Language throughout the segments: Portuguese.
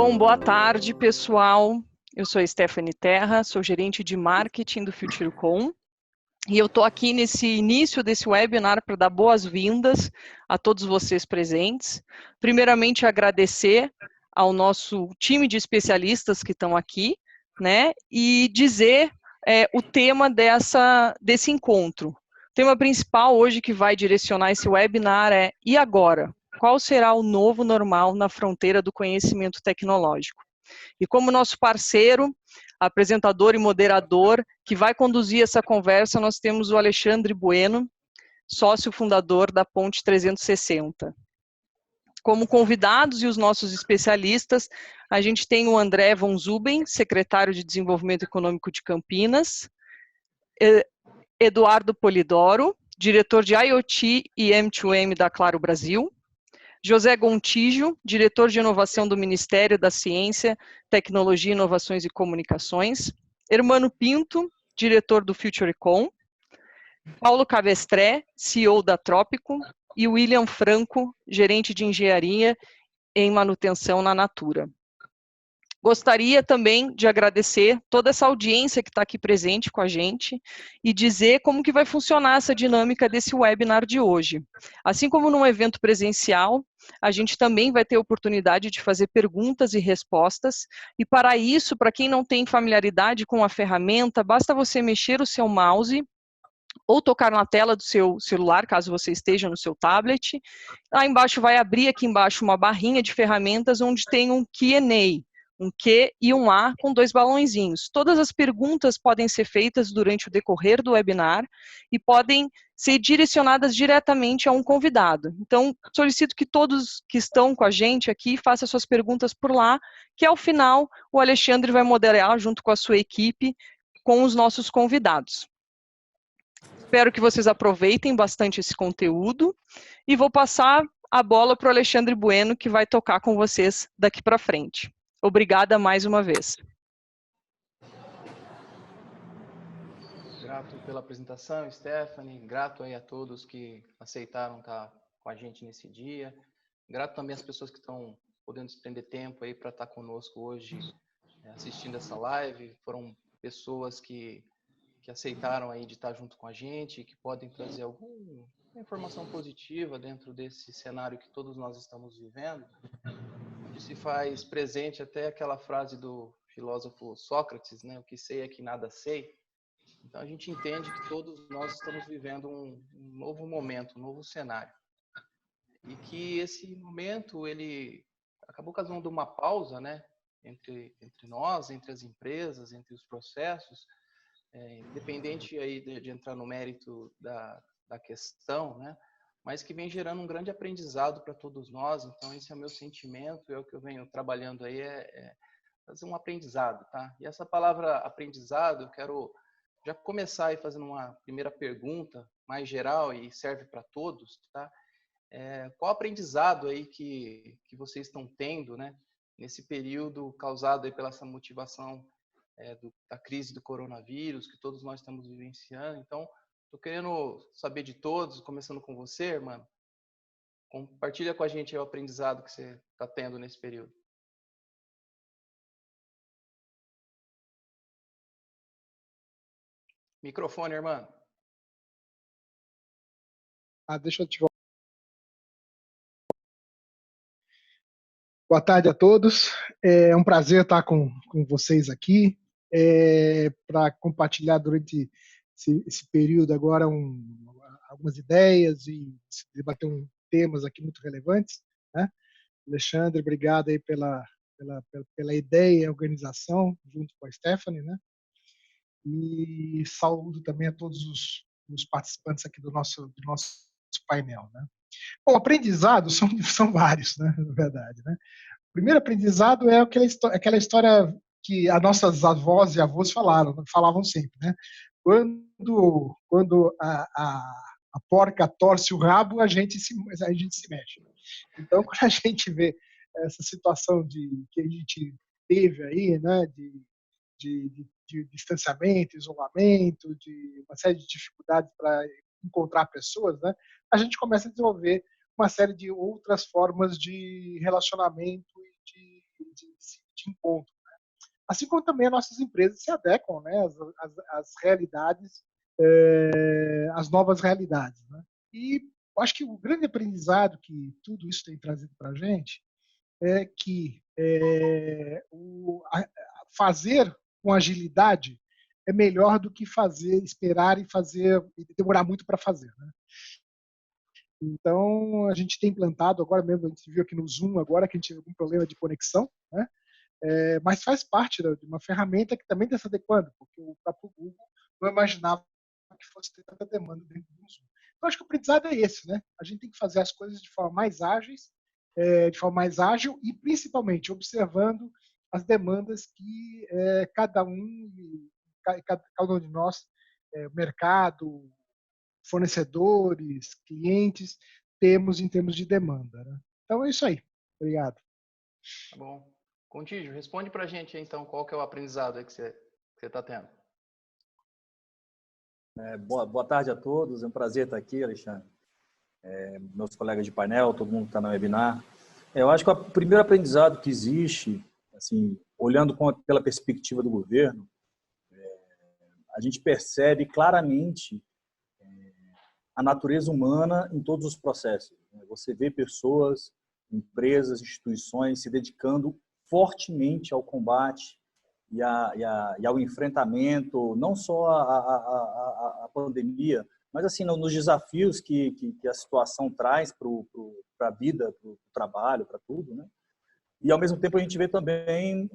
Bom, boa tarde, pessoal. Eu sou a Stephanie Terra, sou gerente de marketing do FutureCon e eu estou aqui nesse início desse webinar para dar boas-vindas a todos vocês presentes. Primeiramente, agradecer ao nosso time de especialistas que estão aqui, né, e dizer o tema desse encontro. O tema principal hoje que vai direcionar esse webinar é: e agora? Qual será o novo normal na fronteira do conhecimento tecnológico? E como nosso parceiro, apresentador e moderador, que vai conduzir essa conversa, nós temos o Alexandre Bueno, sócio fundador da Ponte 360. Como convidados e os nossos especialistas, a gente tem o André von Zuben, secretário de Desenvolvimento Econômico de Campinas, Eduardo Polidoro, diretor de IoT e M2M da Claro Brasil, José Gontijo, diretor de inovação do Ministério da Ciência, Tecnologia, Inovações e Comunicações, Hermano Pinto, diretor do FutureCon, Paulo Cavestré, CEO da Trópico, e William Franco, gerente de engenharia em manutenção na Natura. Gostaria também de agradecer toda essa audiência que está aqui presente com a gente e dizer como que vai funcionar essa dinâmica desse webinar de hoje. Assim como num evento presencial, a gente também vai ter oportunidade de fazer perguntas e respostas, e para isso, para quem não tem familiaridade com a ferramenta, basta você mexer o seu mouse ou tocar na tela do seu celular, caso você esteja no seu tablet. Lá embaixo vai abrir aqui embaixo uma barrinha de ferramentas onde tem um Q&A, um Q e um A com 2 balãozinhos. Todas as perguntas podem ser feitas durante o decorrer do webinar e podem ser direcionadas diretamente a um convidado. Então, solicito que todos que estão com a gente aqui façam suas perguntas por lá, que ao final o Alexandre vai moderar junto com a sua equipe com os nossos convidados. Espero que vocês aproveitem bastante esse conteúdo e vou passar a bola para o Alexandre Bueno, que vai tocar com vocês daqui para frente. Obrigada mais uma vez. Grato pela apresentação, Stephanie. Grato aí a todos que aceitaram estar com a gente nesse dia. Grato também às pessoas que estão podendo desprender tempo aí para estar conosco hoje assistindo essa live. Foram pessoas que aceitaram aí de estar junto com a gente e que podem trazer alguma informação positiva dentro desse cenário que todos nós estamos vivendo, onde se faz presente até aquela frase do filósofo Sócrates, né? O que sei é que nada sei. Então a gente entende que todos nós estamos vivendo um novo momento, um novo cenário. E que esse momento, ele acabou causando uma pausa, né? Entre nós, entre as empresas, entre os processos, independente aí de entrar no mérito da questão, né? Mas que vem gerando um grande aprendizado para todos nós. Então esse é o meu sentimento, é o que eu venho trabalhando aí, fazer um aprendizado, tá? E essa palavra aprendizado, eu quero já começar aí fazendo uma primeira pergunta mais geral e serve para todos, tá? Qual aprendizado aí que vocês estão tendo, né? Nesse período causado aí pela essa motivação da crise do coronavírus, que todos nós estamos vivenciando. Então, estou querendo saber de todos, começando com você, mano. Compartilha com a gente aí o aprendizado que você está tendo nesse período. Microfone, irmão. Deixa eu te... Boa tarde a todos. É um prazer estar com vocês aqui para compartilhar durante esse período agora algumas ideias e debater temas aqui muito relevantes, né? Alexandre, obrigado aí pela ideia e organização junto com a Stephanie, né? E saúdo também a todos os participantes aqui do nosso painel, né? Bom, aprendizados são vários, né, na verdade, né? O primeiro aprendizado é aquela história que as nossas avós e avós falavam sempre, né? Quando a porca torce o rabo, a gente se mexe. Então, quando a gente vê essa situação que a gente teve aí, né, de distanciamento, isolamento, de uma série de dificuldades para encontrar pessoas, né, a gente começa a desenvolver uma série de outras formas de relacionamento e de encontro. Assim como também as nossas empresas se adequam, né, às realidades, às novas realidades, né? E eu acho que o grande aprendizado que tudo isso tem trazido para a gente é que fazer com agilidade é melhor do que esperar e demorar muito para fazer, né? Então, a gente tem implantado, agora mesmo, a gente viu aqui no Zoom, agora que a gente teve algum problema de conexão, né? Mas faz parte de uma ferramenta que também está se adequando, porque o próprio Google não imaginava que fosse ter tanta demanda dentro do Zoom. Então, acho que o aprendizado é esse, né? A gente tem que fazer as coisas de forma mais ágil e, principalmente, observando as demandas que cada um de nós, mercado, fornecedores, clientes, temos em termos de demanda, né? Então, é isso aí. Obrigado. Tá bom. Contígio, responde para a gente, então, qual que é o aprendizado aí que você está tendo. Boa tarde a todos, é um prazer estar aqui, Alexandre. Meus colegas de painel, todo mundo que está no webinar. Eu acho que o primeiro aprendizado que existe, assim, olhando pela perspectiva do governo, a gente percebe claramente a natureza humana em todos os processos. Você vê pessoas, empresas, instituições se dedicando fortemente ao combate e ao enfrentamento, não só a pandemia, mas assim nos desafios que a situação traz para a vida, para o trabalho, para tudo, né? E ao mesmo tempo a gente vê também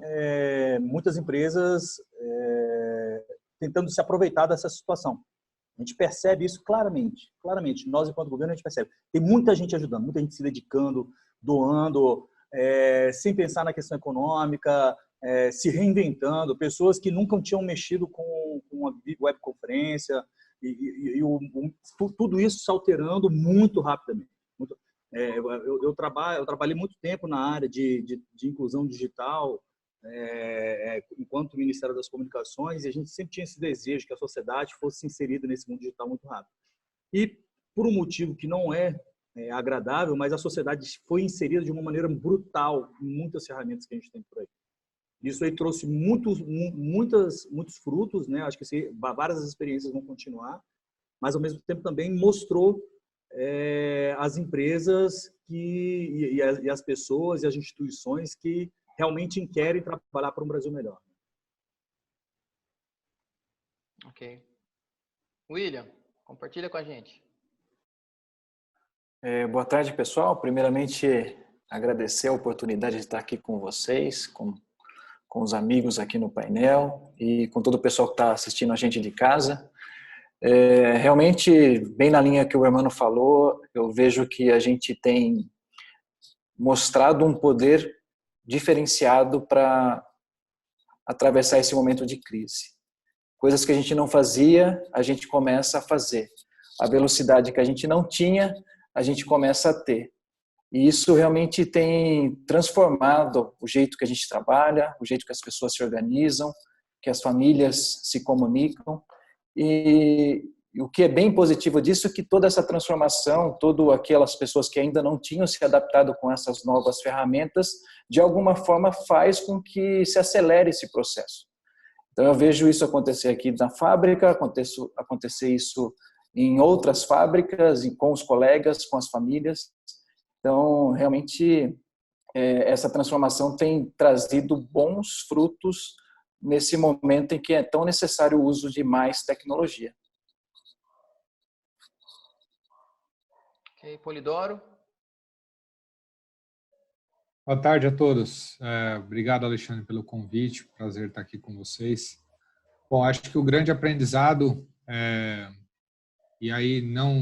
muitas empresas tentando se aproveitar dessa situação. A gente percebe isso claramente. Nós, enquanto governo, a gente percebe. Tem muita gente ajudando, muita gente se dedicando, doando, sem pensar na questão econômica, se reinventando, pessoas que nunca tinham mexido com uma webconferência, tudo isso se alterando muito rapidamente. Eu trabalhei muito tempo na área de inclusão digital, enquanto Ministério das Comunicações, e a gente sempre tinha esse desejo que a sociedade fosse inserida nesse mundo digital muito rápido. E, por um motivo que não é agradável, mas a sociedade foi inserida de uma maneira brutal em muitas ferramentas que a gente tem por aí. Isso aí trouxe muitos frutos, né? Acho que várias experiências vão continuar, mas, ao mesmo tempo, também mostrou as empresas e as pessoas e as instituições que realmente querem trabalhar para um Brasil melhor. Ok. William, compartilha com a gente. Boa tarde, pessoal. Primeiramente, agradecer a oportunidade de estar aqui com vocês, com os amigos aqui no painel e com todo o pessoal que está assistindo a gente de casa. Realmente, bem na linha que o Hermano falou, eu vejo que a gente tem mostrado um poder diferenciado para atravessar esse momento de crise. Coisas que a gente não fazia, a gente começa a fazer. A velocidade que a gente não tinha, a gente começa a ter. E isso realmente tem transformado o jeito que a gente trabalha, o jeito que as pessoas se organizam, que as famílias se comunicam. E o que é bem positivo disso é que toda essa transformação, todas aquelas pessoas que ainda não tinham se adaptado com essas novas ferramentas, de alguma forma faz com que se acelere esse processo. Então eu vejo isso acontecer aqui na fábrica, acontecer isso em outras fábricas, com os colegas, com as famílias. Então, realmente, essa transformação tem trazido bons frutos nesse momento em que é tão necessário o uso de mais tecnologia. Ok, Polidoro. Boa tarde a todos. Obrigado, Alexandre, pelo convite. Prazer estar aqui com vocês. Bom, acho que o grande aprendizado, e aí não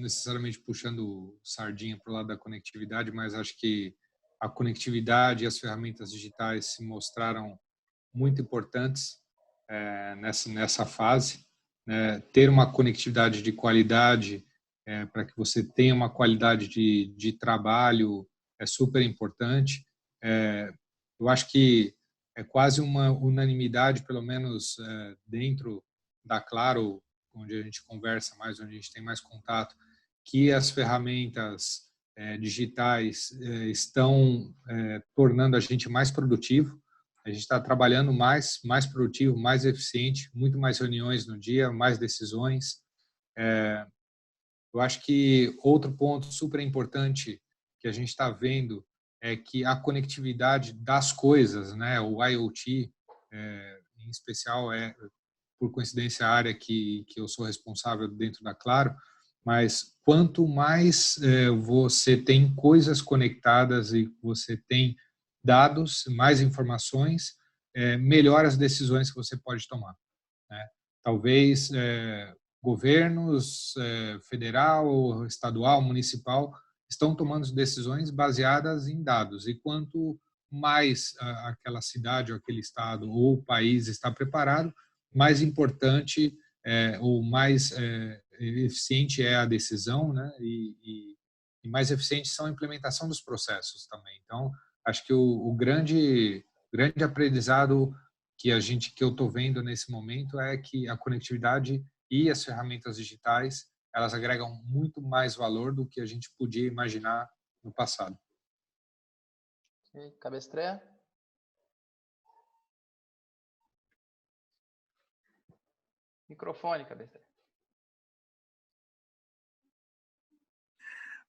necessariamente puxando sardinha para o lado da conectividade, mas acho que a conectividade e as ferramentas digitais se mostraram muito importantes nessa fase. Ter uma conectividade de qualidade para que você tenha uma qualidade de trabalho é super importante. Eu acho que é quase uma unanimidade, pelo menos dentro da Claro, onde a gente conversa mais, onde a gente tem mais contato, que as ferramentas digitais estão tornando a gente mais produtivo. A gente está trabalhando mais produtivo, mais eficiente, muito mais reuniões no dia, mais decisões. Eu acho que outro ponto super importante que a gente está vendo é que a conectividade das coisas, né, o IoT, em especial, por coincidência, a área que eu sou responsável dentro da Claro, mas quanto mais você tem coisas conectadas e você tem dados, mais informações, melhor as decisões que você pode tomar, né? Talvez governos federal, estadual, municipal estão tomando decisões baseadas em dados, e quanto mais aquela cidade ou aquele estado ou país está preparado, mais importante ou mais eficiente é a decisão, né? E mais eficiente são a implementação dos processos também. Então, acho que o grande aprendizado que eu estou vendo nesse momento é que a conectividade e as ferramentas digitais, elas agregam muito mais valor do que a gente podia imaginar no passado. Cabestreia? Microfone, Cabestreia.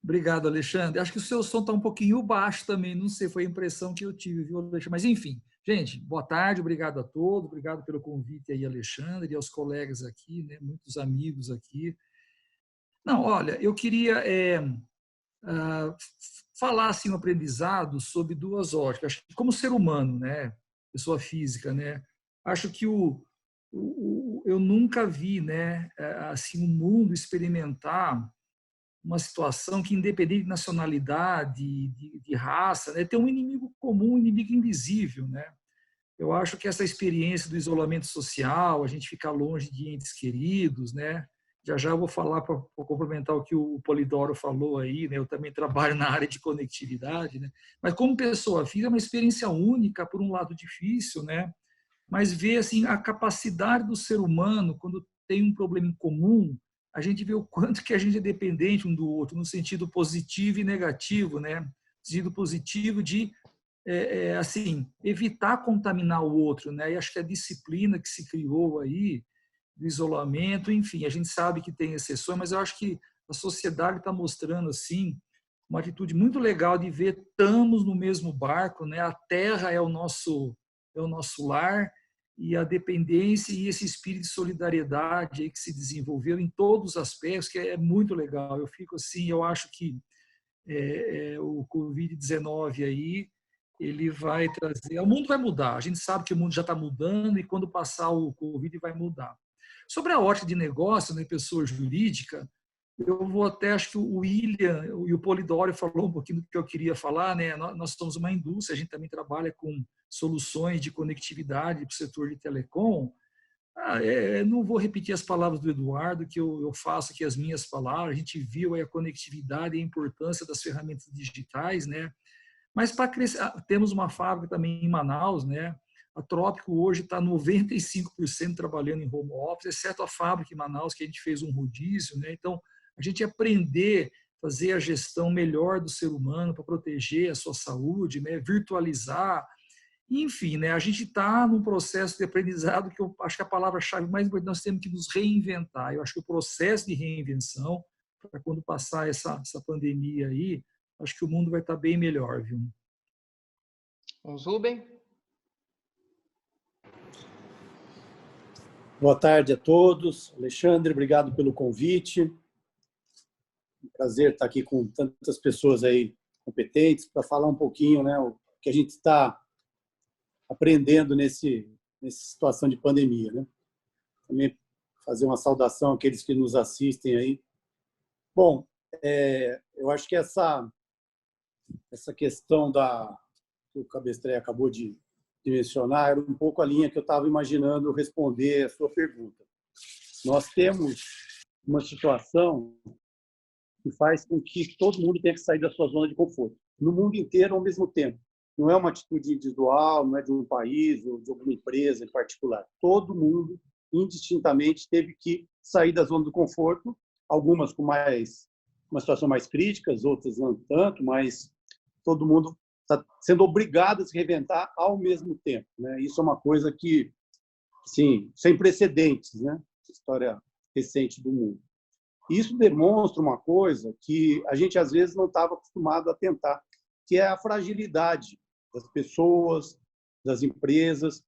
Obrigado, Alexandre. Acho que o seu som está um pouquinho baixo também, não sei, foi a impressão que eu tive, viu, Alexandre? Mas, enfim, gente, boa tarde, obrigado a todos, obrigado pelo convite aí, Alexandre, e aos colegas aqui, né, muitos amigos aqui. Não, olha, eu queria falar, assim, um aprendizado sobre duas óticas. Acho que como ser humano, né, pessoa física, né, acho que eu nunca vi, né, assim, o mundo experimentar uma situação que, independente de nacionalidade, de raça, né, tem um inimigo comum, um inimigo invisível, né? Eu acho que essa experiência do isolamento social, a gente ficar longe de entes queridos, né? Já eu vou falar para complementar o que o Polidoro falou aí, né? Eu também trabalho na área de conectividade, né? Mas como pessoa física é uma experiência única, por um lado difícil, né? Mas ver assim a capacidade do ser humano quando tem um problema em comum, a gente vê o quanto que a gente é dependente um do outro, no sentido positivo e negativo, né? No sentido positivo de assim, evitar contaminar o outro, né? E acho que a disciplina que se criou aí, do isolamento, enfim, a gente sabe que tem exceções, mas eu acho que a sociedade está mostrando, assim, uma atitude muito legal de ver estamos no mesmo barco, né? A terra é o nosso lar, e a dependência e esse espírito de solidariedade aí que se desenvolveu em todos os aspectos, que é muito legal. Eu fico assim, eu acho que o Covid-19 aí, ele vai trazer... O mundo vai mudar, a gente sabe que o mundo já está mudando e quando passar o Covid vai mudar. Sobre a ótica de negócio, né, pessoa jurídica, eu vou até, acho que o William e o Polidoro falou um pouquinho do que eu queria falar, né? Nós somos uma indústria, a gente também trabalha com soluções de conectividade para o setor de telecom. Não vou repetir as palavras do Eduardo, que eu faço aqui as minhas palavras. A gente viu aí a conectividade e a importância das ferramentas digitais, né? Mas para crescer, temos uma fábrica também em Manaus, né? A Trópico hoje está 95% trabalhando em home office, exceto a fábrica em Manaus, que a gente fez um rodízio, né? Então, a gente aprender a fazer a gestão melhor do ser humano para proteger a sua saúde, né? Virtualizar, enfim, né? A gente está num processo de aprendizado que eu acho que a palavra-chave mais importante, nós temos que nos reinventar. Eu acho que o processo de reinvenção, para quando passar essa pandemia aí, acho que o mundo vai estar bem melhor, viu? Rubem? Boa tarde a todos. Alexandre, obrigado pelo convite. Prazer estar aqui com tantas pessoas aí competentes para falar um pouquinho, né, o que a gente está aprendendo nessa situação de pandemia, né? Também fazer uma saudação àqueles que nos assistem aí. Bom, eu acho que essa questão que o Cabestreia acabou de mencionar era um pouco a linha que eu estava imaginando responder a sua pergunta. Nós temos uma situação que faz com que todo mundo tenha que sair da sua zona de conforto, no mundo inteiro ao mesmo tempo. Não é uma atitude individual, não é de um país ou de alguma empresa em particular. Todo mundo, indistintamente, teve que sair da zona do conforto, algumas com uma situação mais crítica, as outras não tanto, mas todo mundo está sendo obrigado a se reinventar ao mesmo tempo, né? Isso é uma coisa que, assim, sem precedentes, né? História recente do mundo. Isso demonstra uma coisa que a gente às vezes não estava acostumado a tentar, que é a fragilidade das pessoas, das empresas.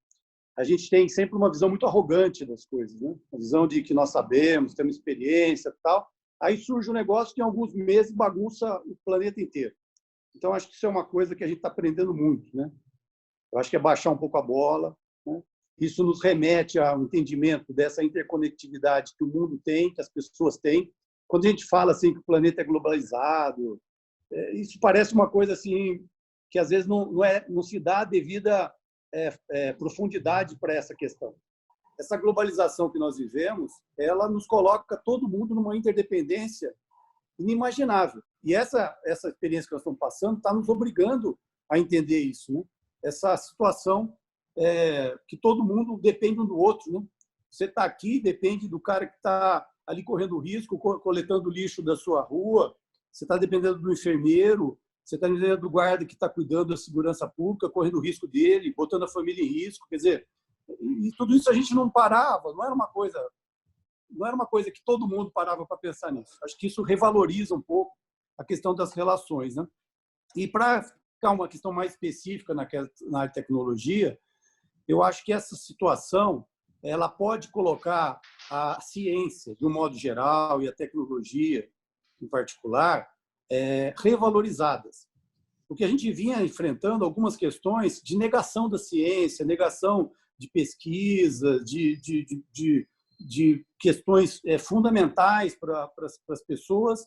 A gente tem sempre uma visão muito arrogante das coisas, né? A visão de que nós sabemos, temos experiência e tal. Aí surge um negócio que em alguns meses bagunça o planeta inteiro. Então, acho que isso é uma coisa que a gente está aprendendo muito, né? Eu acho que é baixar um pouco a bola, né? Isso nos remete ao entendimento dessa interconectividade que o mundo tem, que as pessoas têm. Quando a gente fala assim que o planeta é globalizado, isso parece uma coisa assim que às vezes não se dá a devida profundidade para essa questão. Essa globalização que nós vivemos, ela nos coloca todo mundo numa interdependência inimaginável. E essa experiência que nós estamos passando está nos obrigando a entender isso, né? Essa situação que todo mundo depende um do outro, né? Você está aqui, depende do cara que está ali correndo risco, coletando lixo da sua rua, você está dependendo do enfermeiro, você está dependendo do guarda que está cuidando da segurança pública, correndo o risco dele, botando a família em risco. Quer dizer, e tudo isso a gente não parava, não era uma coisa que todo mundo parava para pensar nisso. Acho que isso revaloriza um pouco a questão das relações, né? E para ficar uma questão mais específica na tecnologia, eu acho que essa situação ela pode colocar a ciência, de um modo geral, e a tecnologia, em particular, revalorizadas. Porque a gente vinha enfrentando algumas questões de negação da ciência, negação de pesquisa, de questões fundamentais para as pessoas,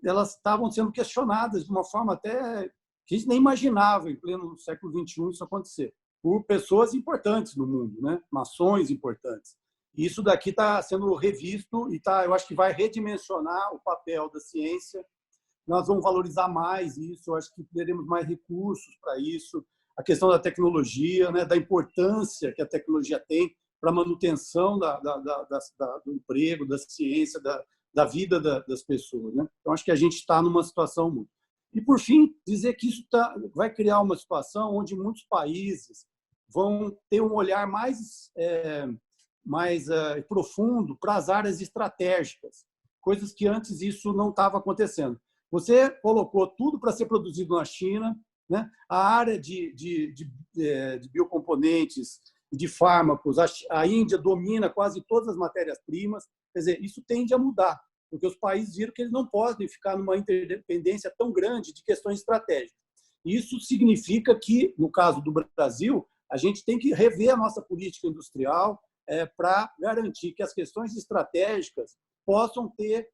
elas estavam sendo questionadas de uma forma até que a gente nem imaginava, em pleno século XXI, isso acontecer, por pessoas importantes no mundo, né? Nações importantes. E isso daqui está sendo revisto e eu acho que vai redimensionar o papel da ciência. Nós vamos valorizar mais isso, eu acho que teremos mais recursos para isso. A questão da tecnologia, né? Da importância que a tecnologia tem para a manutenção do emprego, da ciência, da vida das pessoas, né? Então, acho que a gente está numa situação muito. E, por fim, dizer que isso vai criar uma situação onde muitos países vão ter um olhar mais profundo para as áreas estratégicas, coisas que antes isso não estava acontecendo. Você colocou tudo para ser produzido na China, né? A área de biocomponentes, de fármacos, a Índia domina quase todas as matérias-primas. Quer dizer, isso tende a mudar, porque os países viram que eles não podem ficar numa interdependência tão grande de questões estratégicas. Isso significa que, no caso do Brasil, a gente tem que rever a nossa política industrial para garantir que as questões estratégicas possam ter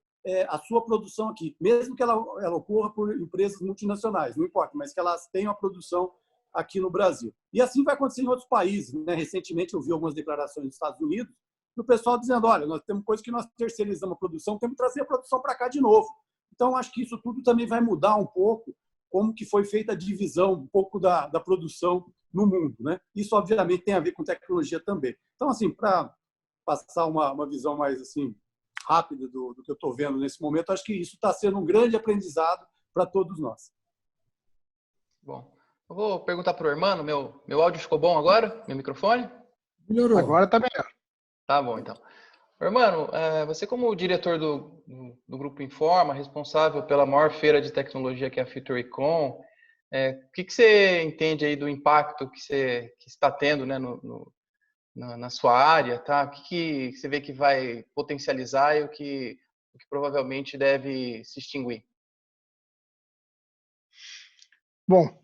a sua produção aqui, mesmo que ela ocorra por empresas multinacionais, não importa, mas que elas tenham a produção aqui no Brasil. E assim vai acontecer em outros países, né? Recentemente eu vi algumas declarações dos Estados Unidos do pessoal dizendo, olha, nós temos coisas que nós terceirizamos a produção, temos que trazer a produção para cá de novo. Então, acho que isso tudo também vai mudar um pouco como que foi feita a divisão um pouco da produção no mundo, né? Isso, obviamente, tem a ver com tecnologia também. Então, assim, para passar uma visão mais assim rápida do que eu estou vendo nesse momento, acho que isso está sendo um grande aprendizado para todos nós. Bom, eu vou perguntar para o Hermano, meu áudio ficou bom agora? Meu microfone? Melhorou. Agora está melhor. Tá bom, então. Hermano, você como diretor do Grupo Informa, responsável pela maior feira de tecnologia que é a FutureCon, o que você entende aí do impacto que está tendo, né, na sua área, tá? O que você vê que vai potencializar e o que provavelmente deve se extinguir? Bom,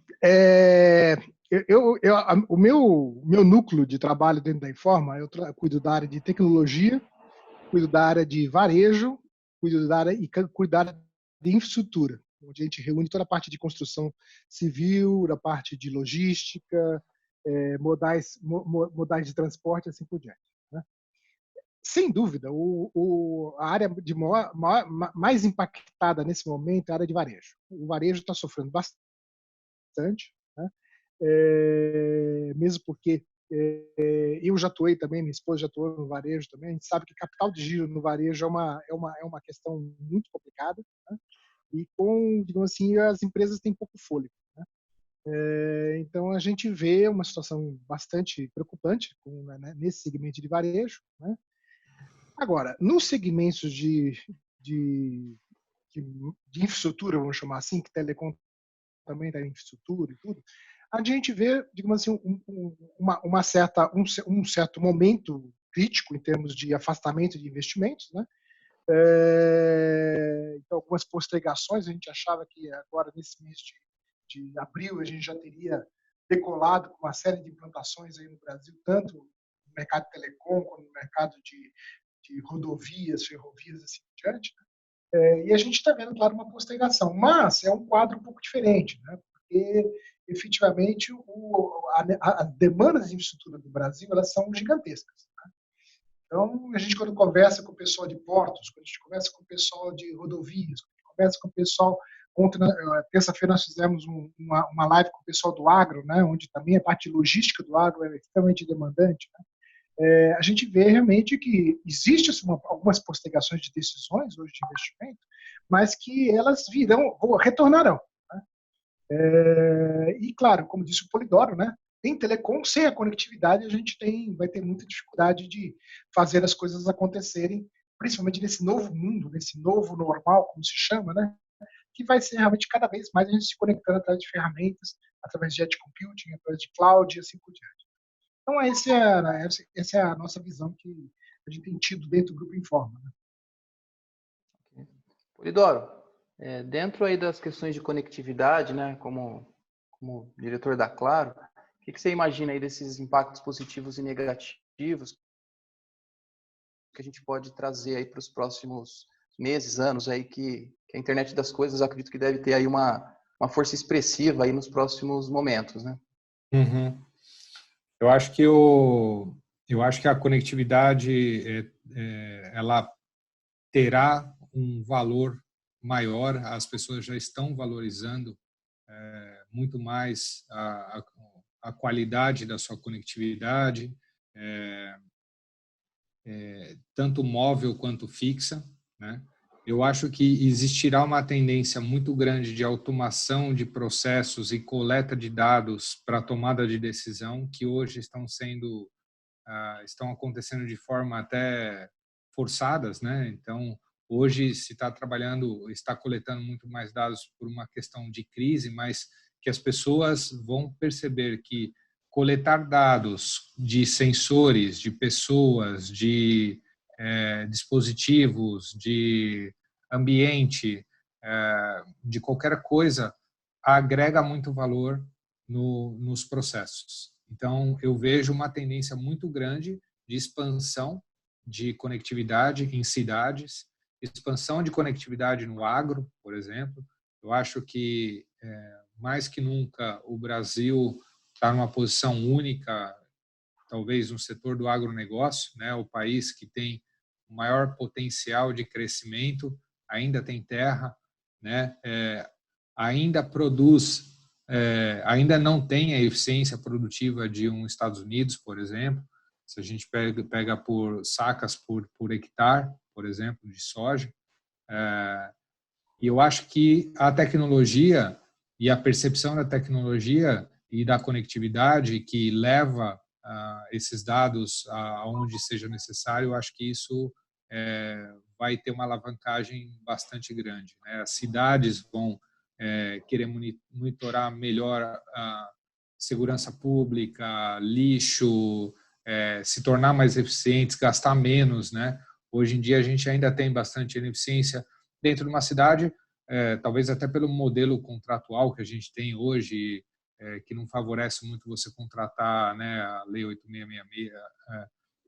o meu núcleo de trabalho dentro da Informa, eu cuido da área de tecnologia, cuido da área de varejo, cuido da área de infraestrutura, onde a gente reúne toda a parte de construção civil, a parte de logística, modais de transporte e assim por diante, né? Sem dúvida, a área mais impactada nesse momento é a área de varejo. O varejo está sofrendo bastante, né? Mesmo porque eu já atuei também, minha esposa já atuou no varejo também, a gente sabe que capital de giro no varejo é uma questão muito complicada, né? e com, digamos assim, as empresas têm pouco fôlego, né? Então, a gente vê uma situação bastante preocupante nesse segmento de varejo, né? Agora, nos segmentos de, de infraestrutura, vamos chamar assim, que telecom também está em infraestrutura e tudo, a gente vê, digamos assim, um certo momento crítico em termos de afastamento de investimentos, né? Então, algumas postergações, a gente achava que agora, nesse mês de abril, a gente já teria decolado com uma série de implantações aí no Brasil, tanto no mercado de telecom, como no mercado de rodovias, ferrovias, assim por diante, né? E a gente está vendo, claro, uma postergação, mas é um quadro um pouco diferente, né? Porque, efetivamente, as demandas de infraestrutura do Brasil, elas são gigantescas, né? Então, a gente, quando conversa com o pessoal de portos, quando a gente conversa com o pessoal de rodovias, quando a gente conversa com o pessoal... Terça-feira nós fizemos uma live com o pessoal do agro, né? Onde também a parte logística do agro é extremamente demandante, né? A gente vê realmente que existe algumas postergações de decisões hoje de investimento, mas que elas retornarão, né? E, claro, como disse o Polidoro, né? Em telecom, sem a conectividade, a gente vai ter muita dificuldade de fazer as coisas acontecerem, principalmente nesse novo mundo, nesse novo normal, como se chama, né? Que vai ser realmente cada vez mais a gente se conectando através de ferramentas, através de edge computing, através de cloud e assim por diante. Então, essa é a nossa visão que a gente tem tido dentro do Grupo Informa, né? Polidoro, dentro aí das questões de conectividade, né, como diretor da Claro, o que você imagina aí desses impactos positivos e negativos que a gente pode trazer aí para os próximos meses, anos aí que a internet das coisas, acredito que deve ter aí uma força expressiva aí nos próximos momentos, né? Uhum. Eu acho que a conectividade ela terá um valor maior. As pessoas já estão valorizando muito mais a qualidade da sua conectividade, tanto móvel quanto fixa, né? Eu acho que existirá uma tendência muito grande de automação de processos e coleta de dados para tomada de decisão que hoje estão acontecendo de forma até forçadas, né? Então, hoje se está coletando muito mais dados por uma questão de crise, mas que as pessoas vão perceber que coletar dados de sensores, de pessoas, de dispositivos, de ambiente, de qualquer coisa, agrega muito valor nos processos. Então, eu vejo uma tendência muito grande de expansão de conectividade em cidades, expansão de conectividade no agro, por exemplo. Eu acho que, mais que nunca, o Brasil está numa posição única, talvez no setor do agronegócio, né? O país que tem o maior potencial de crescimento, ainda tem terra, né? Ainda produz, ainda não tem a eficiência produtiva de Estados Unidos, por exemplo. Se a gente pega por sacas por hectare, por exemplo, de soja. E eu acho que a tecnologia e a percepção da tecnologia e da conectividade que leva esses dados aonde seja necessário, eu acho que isso vai ter uma alavancagem bastante grande, né? As cidades vão querer monitorar melhor a segurança pública, lixo, se tornar mais eficientes, gastar menos, né? Hoje em dia a gente ainda tem bastante ineficiência dentro de uma cidade, talvez até pelo modelo contratual que a gente tem hoje, que não favorece muito você contratar, né, a Lei 8666,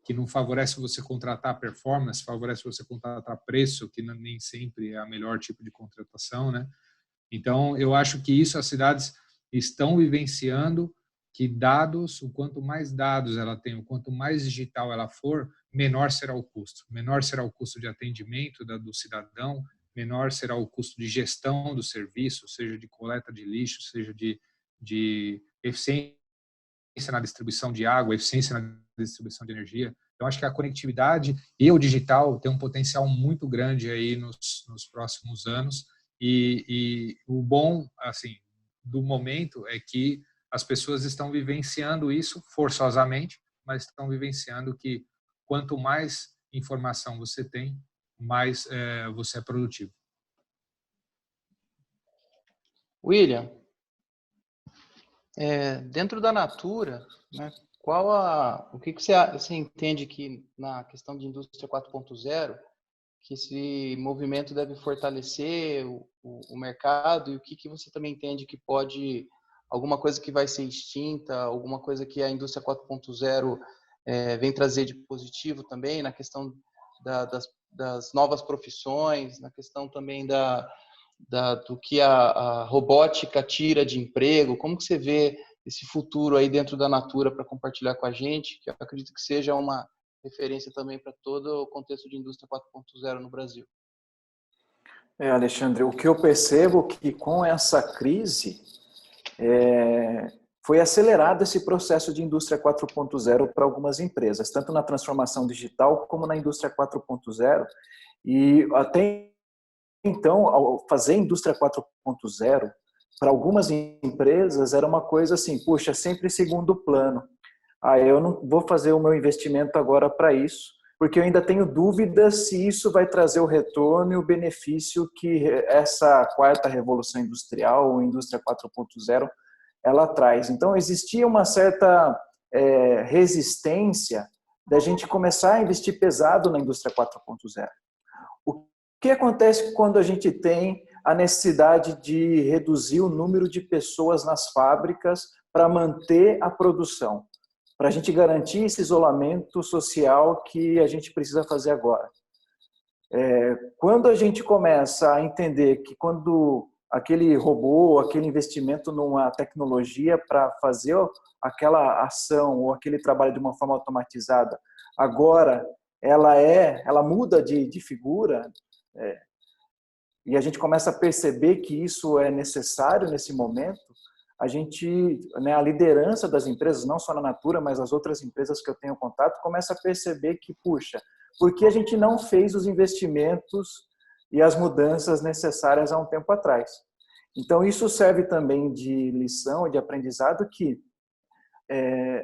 que não favorece você contratar performance, favorece você contratar preço, que nem sempre é o melhor tipo de contratação, né? Então, eu acho que isso as cidades estão vivenciando, que dados, o quanto mais dados ela tem, o quanto mais digital ela for, menor será o custo. Menor será o custo de atendimento do cidadão, menor será o custo de gestão do serviço, seja de coleta de lixo, seja de eficiência na distribuição de água, eficiência na distribuição de energia. Então, acho que a conectividade e o digital tem um potencial muito grande aí nos próximos anos E o bom, assim, do momento é que as pessoas estão vivenciando isso forçosamente, mas estão vivenciando que quanto mais informação você tem, mais você é produtivo. William, dentro da Natura, né, o que você entende que na questão de indústria 4.0, que esse movimento deve fortalecer o mercado, e o que você também entende que pode, alguma coisa que vai ser extinta, alguma coisa que a indústria 4.0 vem trazer de positivo também, na questão das novas profissões, na questão também do que a robótica tira de emprego. Como que você vê esse futuro aí dentro da Natura para compartilhar com a gente, que eu acredito que seja uma referência também para todo o contexto de indústria 4.0 no Brasil? Alexandre, o que eu percebo é que com essa crise foi acelerado esse processo de indústria 4.0 para algumas empresas, tanto na transformação digital como na indústria 4.0. E até então, ao fazer indústria 4.0, para algumas empresas era uma coisa assim, puxa, sempre segundo plano. Eu não vou fazer o meu investimento agora para isso, porque eu ainda tenho dúvidas se isso vai trazer o retorno e o benefício que essa quarta revolução industrial, ou indústria 4.0, ela traz. Então, existia uma certa resistência da gente começar a investir pesado na indústria 4.0. O que acontece quando a gente tem a necessidade de reduzir o número de pessoas nas fábricas para manter a produção, para a gente garantir esse isolamento social que a gente precisa fazer agora? Quando a gente começa a entender que quando aquele robô, aquele investimento numa tecnologia para fazer aquela ação ou aquele trabalho de uma forma automatizada, agora ela muda de figura, e a gente começa a perceber que isso é necessário nesse momento, a liderança das empresas, não só na Natura, mas as outras empresas que eu tenho contato, começa a perceber que, puxa, por que a gente não fez os investimentos e as mudanças necessárias há um tempo atrás? Então, isso serve também de lição, de aprendizado, que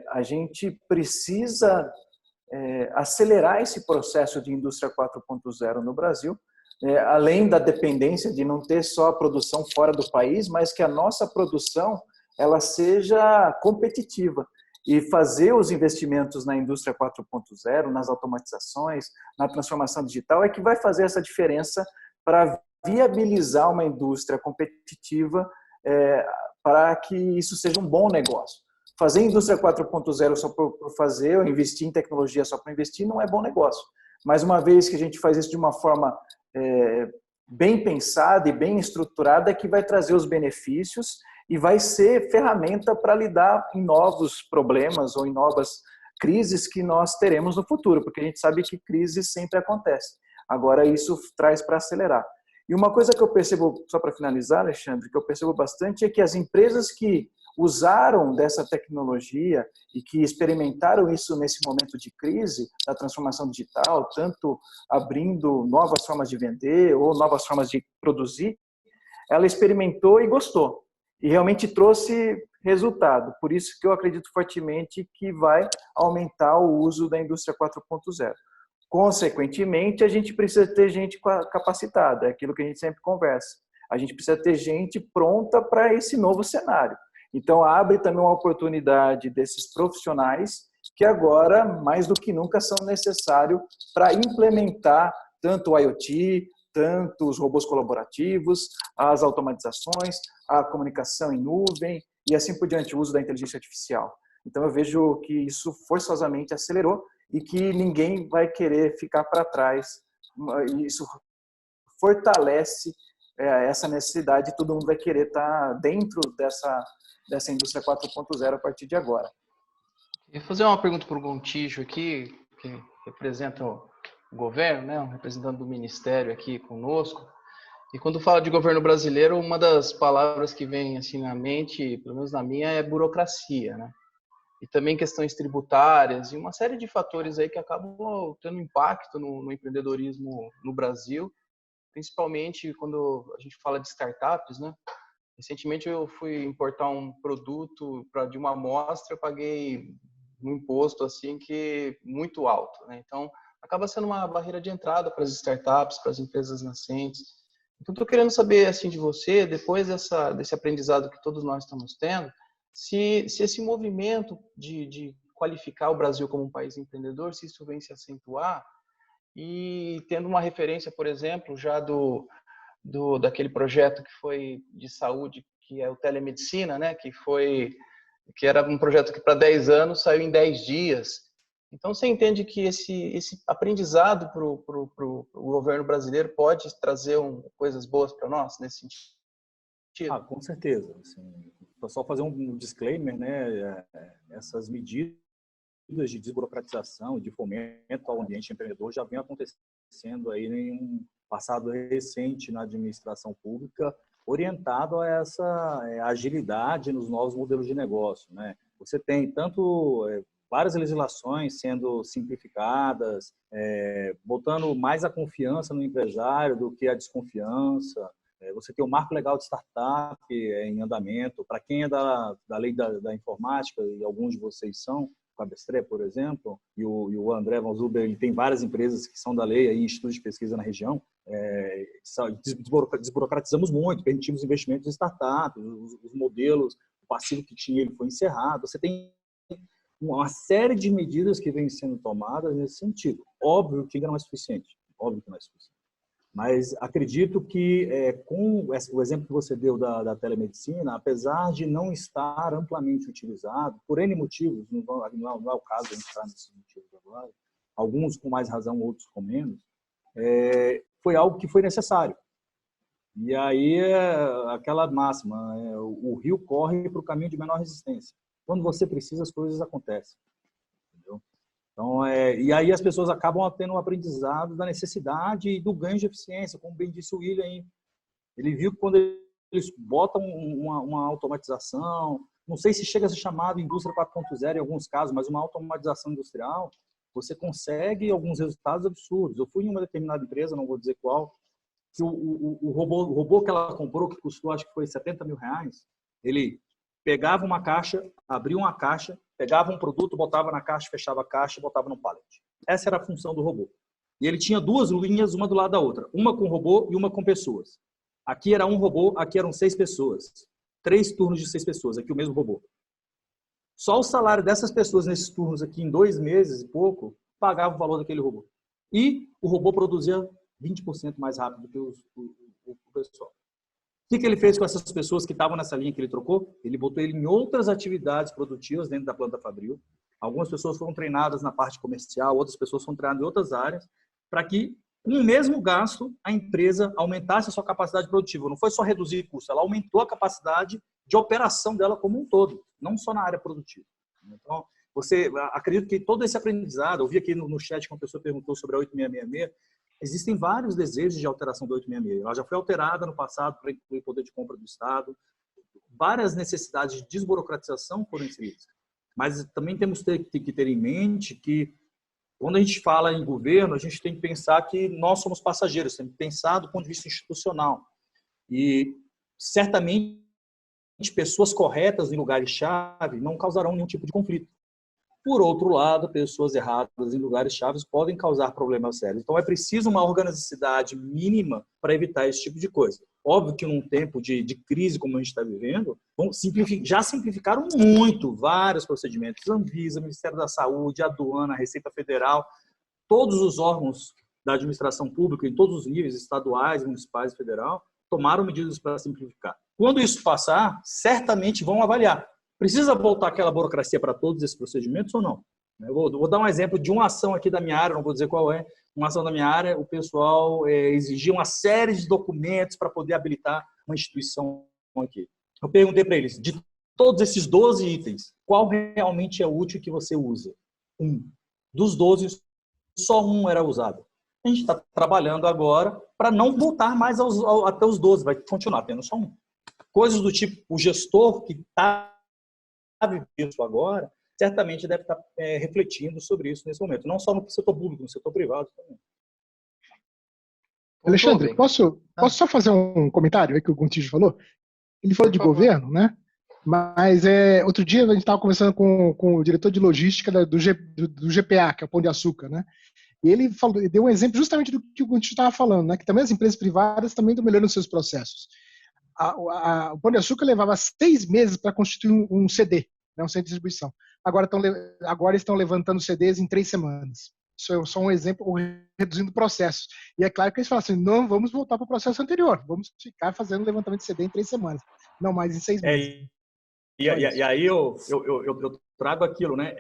a gente precisa acelerar esse processo de indústria 4.0 no Brasil, além da dependência de não ter só a produção fora do país, mas que a nossa produção ela seja competitiva, e fazer os investimentos na indústria 4.0, nas automatizações, na transformação digital, é que vai fazer essa diferença para viabilizar uma indústria competitiva, para que isso seja um bom negócio. Fazer indústria 4.0 só por fazer, ou investir em tecnologia só para investir, não é bom negócio. Mas uma vez que a gente faz isso de uma forma bem pensada e bem estruturada, é que vai trazer os benefícios e vai ser ferramenta para lidar em novos problemas ou em novas crises que nós teremos no futuro, porque a gente sabe que crises sempre acontecem. Agora, isso traz para acelerar. E uma coisa que eu percebo, só para finalizar, Alexandre, que eu percebo bastante é que as empresas que usaram dessa tecnologia e que experimentaram isso nesse momento de crise, da transformação digital, tanto abrindo novas formas de vender ou novas formas de produzir, ela experimentou e gostou. E realmente trouxe resultado. Por isso que eu acredito fortemente que vai aumentar o uso da indústria 4.0. Consequentemente, a gente precisa ter gente capacitada, é aquilo que a gente sempre conversa. A gente precisa ter gente pronta para esse novo cenário. Então, abre também uma oportunidade desses profissionais que agora, mais do que nunca, são necessários para implementar tanto o IoT, tanto os robôs colaborativos, as automatizações, a comunicação em nuvem e assim por diante, o uso da inteligência artificial. Então, eu vejo que isso forçosamente acelerou e que ninguém vai querer ficar para trás. Isso fortalece essa necessidade, todo mundo vai querer estar dentro dessa indústria 4.0 a partir de agora. Eu vou fazer uma pergunta para o Gontijo aqui, que representa o governo, né, um representante do Ministério aqui conosco. E quando fala de governo brasileiro, uma das palavras que vem assim na mente, pelo menos na minha, é burocracia, né? E também questões tributárias e uma série de fatores aí que acabam tendo impacto no empreendedorismo no Brasil. principalmente quando a gente fala de startups, né? Recentemente eu fui importar um produto de uma amostra, eu paguei um imposto assim que muito alto, né? Então acaba sendo uma barreira de entrada para as startups, para as empresas nascentes. Então estou querendo saber assim de você, depois desse aprendizado que todos nós estamos tendo, se esse movimento de qualificar o Brasil como um país empreendedor, se isso vem se acentuar e tendo uma referência, por exemplo, já daquele projeto que foi de saúde, que é o telemedicina, né? Que era um projeto que para 10 anos saiu em 10 dias. Então você entende que esse aprendizado para o governo brasileiro pode trazer coisas boas para nós nesse sentido? Com certeza. Assim, só fazer um disclaimer, né? Essas medidas de desburocratização, de fomento ao ambiente empreendedor já vem acontecendo aí em um passado recente na administração pública, orientado a essa agilidade nos novos modelos de negócio, né? Você tem tanto várias legislações sendo simplificadas, botando mais a confiança no empresário do que a desconfiança. Você tem o marco legal de startup em andamento. Para quem é da lei da informática, e alguns de vocês são, o Cabestré, por exemplo, e o André Van Zuber, ele tem várias empresas que são da lei, aí, institutos de pesquisa na região. Desburocratizamos muito, permitimos investimentos em startups, os modelos, o passivo que tinha, ele foi encerrado. Você tem uma série de medidas que vêm sendo tomadas nesse sentido. Óbvio que ainda não é suficiente, mas acredito que, com o exemplo que você deu da telemedicina, apesar de não estar amplamente utilizado, por N motivos, não é o caso de entrar nesses motivos agora, alguns com mais razão, outros com menos, foi algo que foi necessário. E aí, aquela máxima, o rio corre para o caminho de menor resistência. Quando você precisa, as coisas acontecem. Entendeu? Então, e aí as pessoas acabam tendo um aprendizado da necessidade e do ganho de eficiência, como bem disse o William. Ele viu que quando eles botam uma automatização, não sei se chega a ser chamado indústria 4.0 em alguns casos, mas uma automatização industrial, você consegue alguns resultados absurdos. Eu fui em uma determinada empresa, não vou dizer qual, que o robô que ela comprou, que custou acho que foi R$70 mil, ele pegava uma caixa, abria uma caixa, pegava um produto, botava na caixa, fechava a caixa e botava no pallet. Essa era a função do robô. E ele tinha duas linhas, uma do lado da outra. Uma com robô e uma com pessoas. Aqui era um robô, aqui eram 6 pessoas. 3 turnos de 6 pessoas, aqui o mesmo robô. Só o salário dessas pessoas nesses turnos aqui, em 2 meses e pouco, pagava o valor daquele robô. E o robô produzia 20% mais rápido que o pessoal. O que ele fez com essas pessoas que estavam nessa linha que ele trocou? Ele botou ele em outras atividades produtivas dentro da planta fabril. Algumas pessoas foram treinadas na parte comercial, outras pessoas foram treinadas em outras áreas, para que, com o mesmo gasto, a empresa aumentasse a sua capacidade produtiva. Não foi só reduzir custo, ela aumentou a capacidade de operação dela como um todo, não só na área produtiva. Então, acredito que todo esse aprendizado, eu vi aqui no chat que uma pessoa perguntou sobre a 8666, existem vários desejos de alteração da 866. Ela já foi alterada no passado para incluir poder de compra do Estado. Várias necessidades de desburocratização foram inseridas. Mas também temos que ter em mente que, quando a gente fala em governo, a gente tem que pensar que nós somos passageiros, tem que pensar do ponto de vista institucional. E, certamente, pessoas corretas em lugares-chave não causarão nenhum tipo de conflito. Por outro lado, pessoas erradas em lugares-chave podem causar problemas sérios. Então, é preciso uma organicidade mínima para evitar esse tipo de coisa. Óbvio que num tempo de crise como a gente está vivendo, já simplificaram muito vários procedimentos. Anvisa, Ministério da Saúde, Aduana, Receita Federal, todos os órgãos da administração pública, em todos os níveis, estaduais, municipais e federal, tomaram medidas para simplificar. Quando isso passar, certamente vão avaliar. Precisa voltar aquela burocracia para todos esses procedimentos ou não? Eu vou dar um exemplo de uma ação aqui da minha área, não vou dizer qual é. Uma ação da minha área, o pessoal exigia uma série de documentos para poder habilitar uma instituição aqui. Eu perguntei para eles, de todos esses 12 itens, qual realmente é útil que você usa? Dos 12, só um era usado. A gente está trabalhando agora para não voltar mais até os 12, vai continuar tendo só um. Coisas do tipo, o gestor que está vivendo isso agora, certamente deve estar refletindo sobre isso nesse momento. Não só no setor público, no setor privado também. Alexandre, posso só fazer um comentário aí que o Gontijo falou? Ele falou de governo, né? Mas outro dia a gente estava conversando com o diretor de logística do GPA, que é o Pão de Açúcar, né? E ele deu um exemplo justamente do que o Gontijo estava falando, né? Que também as empresas privadas também estão melhorando seus processos. O Pão de Açúcar levava 6 meses para constituir um CD, né? Um centro de distribuição. Agora estão levantando CDs em 3 semanas. Isso é só um exemplo, reduzindo processos. E é claro que eles falam assim, não vamos voltar para o processo anterior, vamos ficar fazendo levantamento de CD em 3 semanas, não mais em 6 meses. E aí eu trago aquilo, né?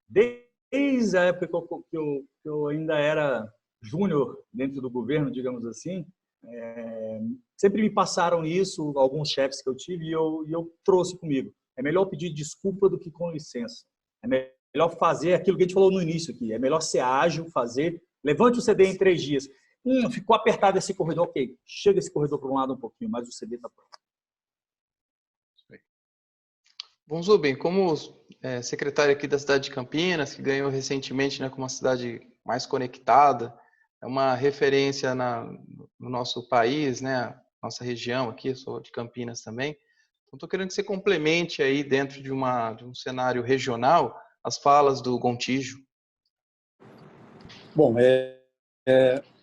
Desde a época que eu ainda era júnior dentro do governo, digamos assim, sempre me passaram isso, alguns chefes que eu tive, e eu trouxe comigo. É melhor pedir desculpa do que com licença. É melhor fazer aquilo que a gente falou no início aqui. É melhor ser ágil, levante o CD em 3 dias. Ficou apertado esse corredor, ok. Chega esse corredor para um lado um pouquinho, mas o CD está pronto. Bom, Zubin, como secretário aqui da cidade de Campinas, que ganhou recentemente, né, como uma cidade mais conectada, é uma referência no nosso país, né, nossa região aqui, eu sou de Campinas também. Então, estou querendo que você complemente aí dentro de um cenário regional as falas do Gontijo. Bom,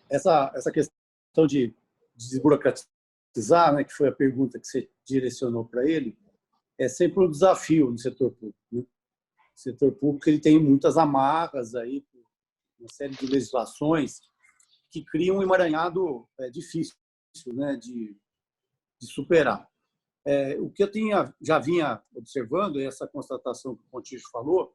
essa questão de desburocratizar, né, que foi a pergunta que você direcionou para ele, é sempre um desafio no setor público. Né? O setor público ele tem muitas amarras aí, uma série de legislações que criam um emaranhado difícil, né, de superar. O que eu já vinha observando, essa constatação que o Gontijo falou,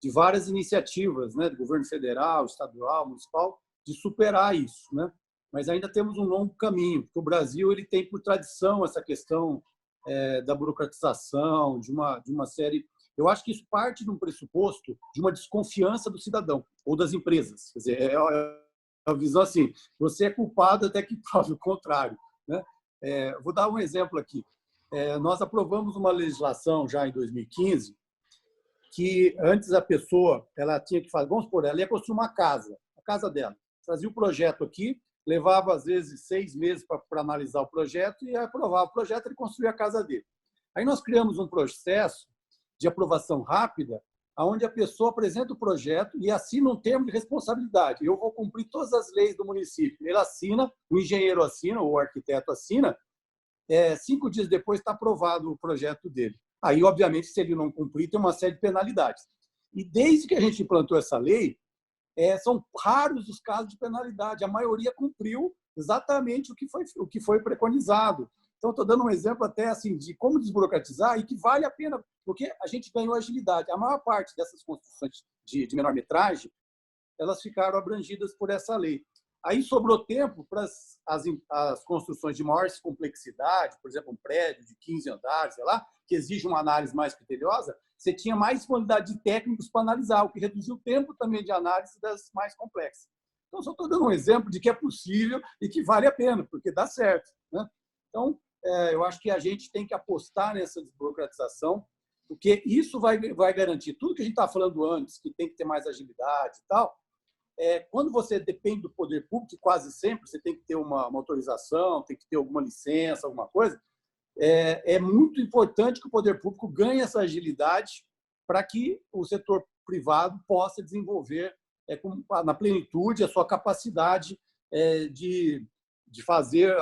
de várias iniciativas, né, do governo federal, estadual, municipal, de superar isso, né? Mas ainda temos um longo caminho, porque o Brasil ele tem por tradição essa questão da burocratização, de uma série. Eu acho que isso parte de um pressuposto de uma desconfiança do cidadão ou das empresas. Quer dizer, é uma visão assim: você é culpado até que prove o contrário, né? Vou dar um exemplo aqui. Nós aprovamos uma legislação já em 2015 que antes a pessoa ela tinha que fazer, vamos supor, ela ia construir uma casa, a casa dela, trazia o projeto aqui, levava às vezes 6 meses para analisar o projeto e aprovar o projeto e construir a casa dele. Aí nós criamos um processo de aprovação rápida, onde a pessoa apresenta o projeto e assina um termo de responsabilidade. Eu vou cumprir todas as leis do município. Ele assina, o engenheiro assina, ou o arquiteto assina, 5 dias depois está aprovado o projeto dele. Aí, obviamente, se ele não cumprir, tem uma série de penalidades. E desde que a gente implantou essa lei, são raros os casos de penalidade. A maioria cumpriu exatamente o que foi preconizado. Então, estou dando um exemplo até assim de como desburocratizar e que vale a pena, porque a gente ganhou agilidade. A maior parte dessas construções de menor metragem, elas ficaram abrangidas por essa lei. Aí sobrou tempo para as construções de maior complexidade, por exemplo, um prédio de 15 andares, sei lá, que exige uma análise mais criteriosa, você tinha mais disponibilidade de técnicos para analisar, o que reduziu o tempo também de análise das mais complexas. Então, só estou dando um exemplo de que é possível e que vale a pena, porque dá certo, né? Então, eu acho que a gente tem que apostar nessa desburocratização, porque isso vai garantir tudo que a gente estava falando antes, que tem que ter mais agilidade e tal. Quando você depende do poder público, quase sempre você tem que ter uma autorização, tem que ter alguma licença, alguma coisa, é muito importante que o poder público ganhe essa agilidade para que o setor privado possa desenvolver na plenitude a sua capacidade de fazer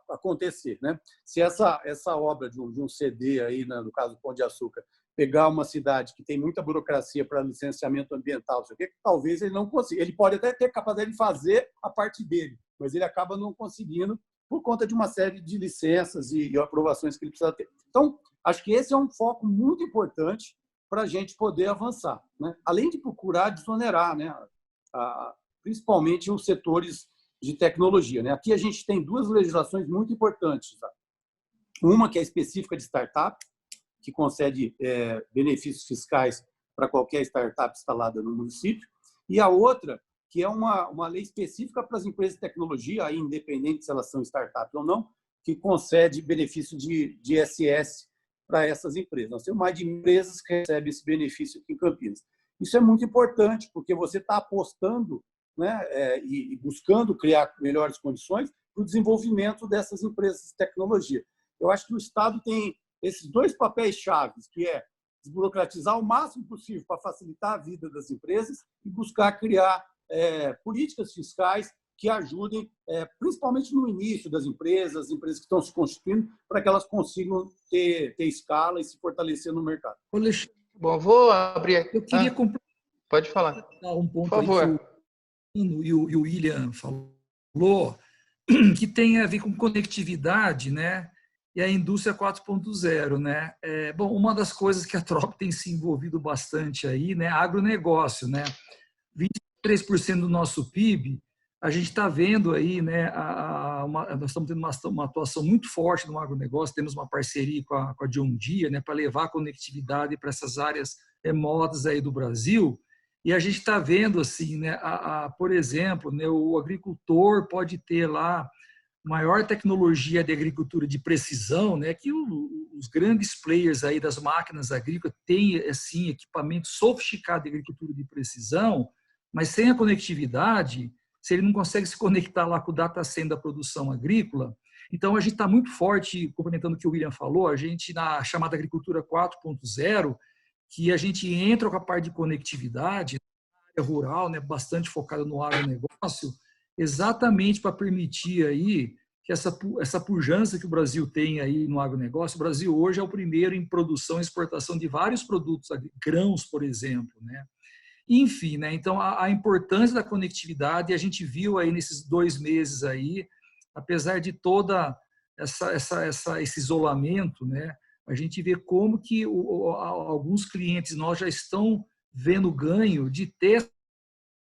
acontecer, né? Se essa obra de um CD aí, né, no caso do Pão de Açúcar, pegar uma cidade que tem muita burocracia para licenciamento ambiental, não sei o quê, talvez ele não consiga. Ele pode até ter capacidade de fazer a parte dele, mas ele acaba não conseguindo por conta de uma série de licenças e aprovações que ele precisa ter. Então, acho que esse é um foco muito importante para a gente poder avançar, né? Além de procurar desonerar, né, principalmente os setores de tecnologia, né? Aqui a gente tem 2 legislações muito importantes. Tá? Uma que é específica de startup, que concede benefícios fiscais para qualquer startup instalada no município, e a outra, que é uma lei específica para as empresas de tecnologia, aí, independente se elas são startups ou não, que concede benefício de ISS para essas empresas. Nós temos mais de empresas que recebem esse benefício aqui em Campinas. Isso é muito importante, porque você está apostando né, e buscando criar melhores condições para o desenvolvimento dessas empresas de tecnologia. Eu acho que o Estado tem esses dois papéis chaves, que é desburocratizar o máximo possível para facilitar a vida das empresas e buscar criar políticas fiscais que ajudem, principalmente no início das empresas, as empresas que estão se constituindo, para que elas consigam ter escala e se fortalecer no mercado. Bom, vou abrir aqui. Eu queria complementar pode falar. Um ponto por favor. aí que o William falou, que tem a ver com conectividade, né? E a indústria 4.0, né? Bom, uma das coisas que a Trop tem se envolvido bastante aí, né? Agronegócio, né? 23% do nosso PIB, a gente está vendo aí, né? Nós estamos tendo uma atuação muito forte no agronegócio, temos uma parceria com a John Deere, né? Para levar a conectividade para essas áreas remotas aí do Brasil. E a gente está vendo, assim, né? Por exemplo, né? O agricultor pode ter lá maior tecnologia de agricultura de precisão, né, que os grandes players aí das máquinas agrícolas têm assim equipamento sofisticado de agricultura de precisão, mas sem a conectividade, se ele não consegue se conectar lá com o data center da produção agrícola, então a gente está muito forte, complementando o que o William falou, a gente na chamada agricultura 4.0, que a gente entra com a parte de conectividade, área rural, né, bastante focada no agronegócio, exatamente para permitir aí que essa pujança que o Brasil tem aí no agronegócio. O Brasil hoje é o primeiro em produção e exportação de vários produtos, grãos, por exemplo, né? Enfim, né? Então a importância da conectividade, a gente viu aí nesses 2 meses aí, apesar de toda esse isolamento, né? A gente vê como que alguns clientes nós já estão vendo ganho de ter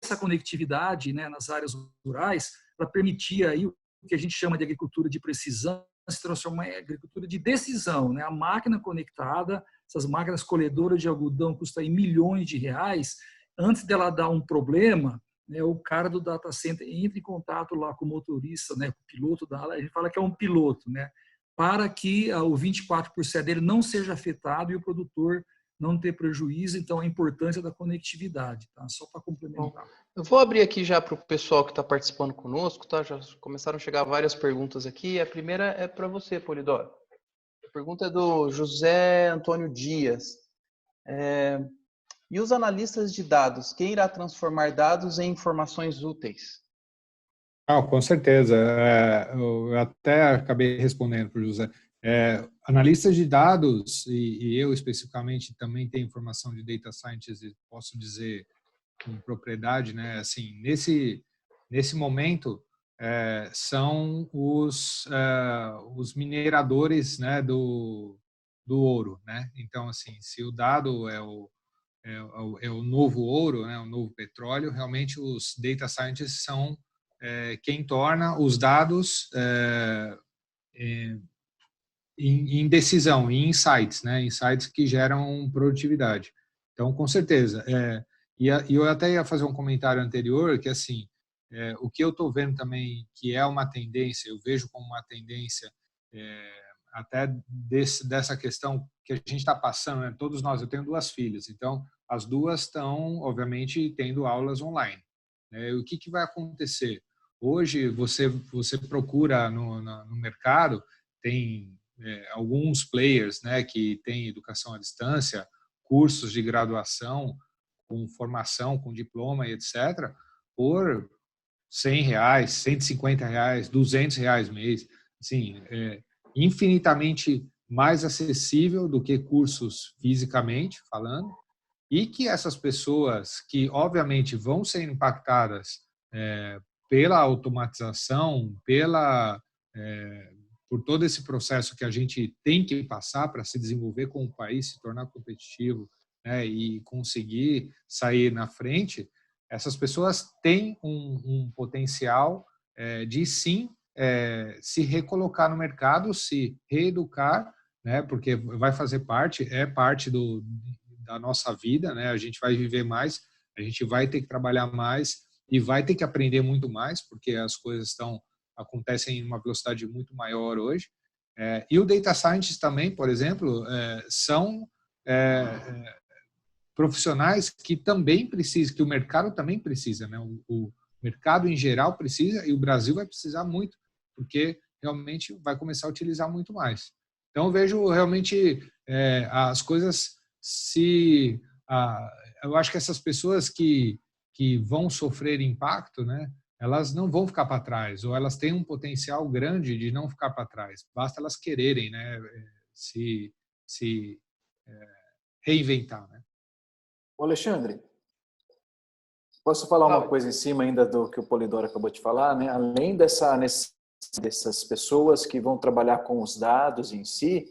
essa conectividade, né, nas áreas rurais, para permitir aí o que a gente chama de agricultura de precisão se transformar em agricultura de decisão, né? A máquina conectada, essas máquinas colhedoras de algodão custam aí milhões de reais, antes dela dar um problema, né, o cara do data center entra em contato lá com o motorista, né, com o piloto a gente fala que é um piloto, né, para que o 24% dele não seja afetado e o produtor não ter prejuízo. Então, a importância da conectividade, tá? Só para complementar. Bom, eu vou abrir aqui já para o pessoal que está participando conosco, tá? Já começaram a chegar várias perguntas aqui. A primeira é para você, Polidoro. A pergunta é do José Antônio Dias. E os analistas de dados, quem irá transformar dados em informações úteis? Com certeza. Eu até acabei respondendo para o José. Analistas de dados, e eu especificamente também tenho formação de Data Scientist, e posso dizer com propriedade, né? Assim, nesse momento, são os mineradores, né, do ouro, né? Então, assim, se o dado é o novo ouro, né, o novo petróleo, realmente os Data Scientists são quem torna os dados em decisão, em insights, né? Insights que geram produtividade. Então, com certeza. E eu até ia fazer um comentário anterior, que assim, o que eu estou vendo também, que é uma tendência, eu vejo como uma tendência, até dessa questão que a gente está passando, né? Todos nós, eu tenho 2 filhas, então as 2 estão, obviamente, tendo aulas online. O que vai acontecer? Hoje, você procura no mercado, tem alguns players, né, que têm educação à distância, cursos de graduação, com formação, com diploma e etc., por R$100, R$150, R$200 mês. Assim, infinitamente mais acessível do que cursos fisicamente falando, e que essas pessoas que, obviamente, vão ser impactadas pela automatização, por todo esse processo que a gente tem que passar para se desenvolver como país, se tornar competitivo, né, e conseguir sair na frente, essas pessoas têm um potencial de, sim, se recolocar no mercado, se reeducar, né, porque vai fazer parte, parte da nossa vida, né, a gente vai viver mais, a gente vai ter que trabalhar mais e vai ter que aprender muito mais, porque as coisas acontecem em uma velocidade muito maior hoje. E o Data Scientist também, por exemplo, são profissionais que também precisam, que o mercado também precisa, né? mercado em geral precisa e o Brasil vai precisar muito, porque realmente vai começar a utilizar muito mais. Então, eu vejo realmente as coisas se... eu acho que essas pessoas que vão sofrer impacto, né, elas não vão ficar para trás, ou elas têm um potencial grande de não ficar para trás. Basta elas quererem, né, se reinventar. Né? Alexandre, posso falar uma coisa em cima ainda do que o Polidoro acabou de falar, né? Além dessas pessoas que vão trabalhar com os dados em si,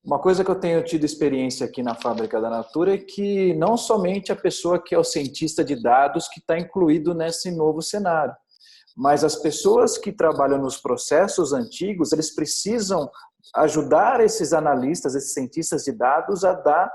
uma coisa que eu tenho tido experiência aqui na Fábrica da Natura é que não somente a pessoa que é o cientista de dados que está incluído nesse novo cenário, mas as pessoas que trabalham nos processos antigos, eles precisam ajudar esses analistas, esses cientistas de dados a dar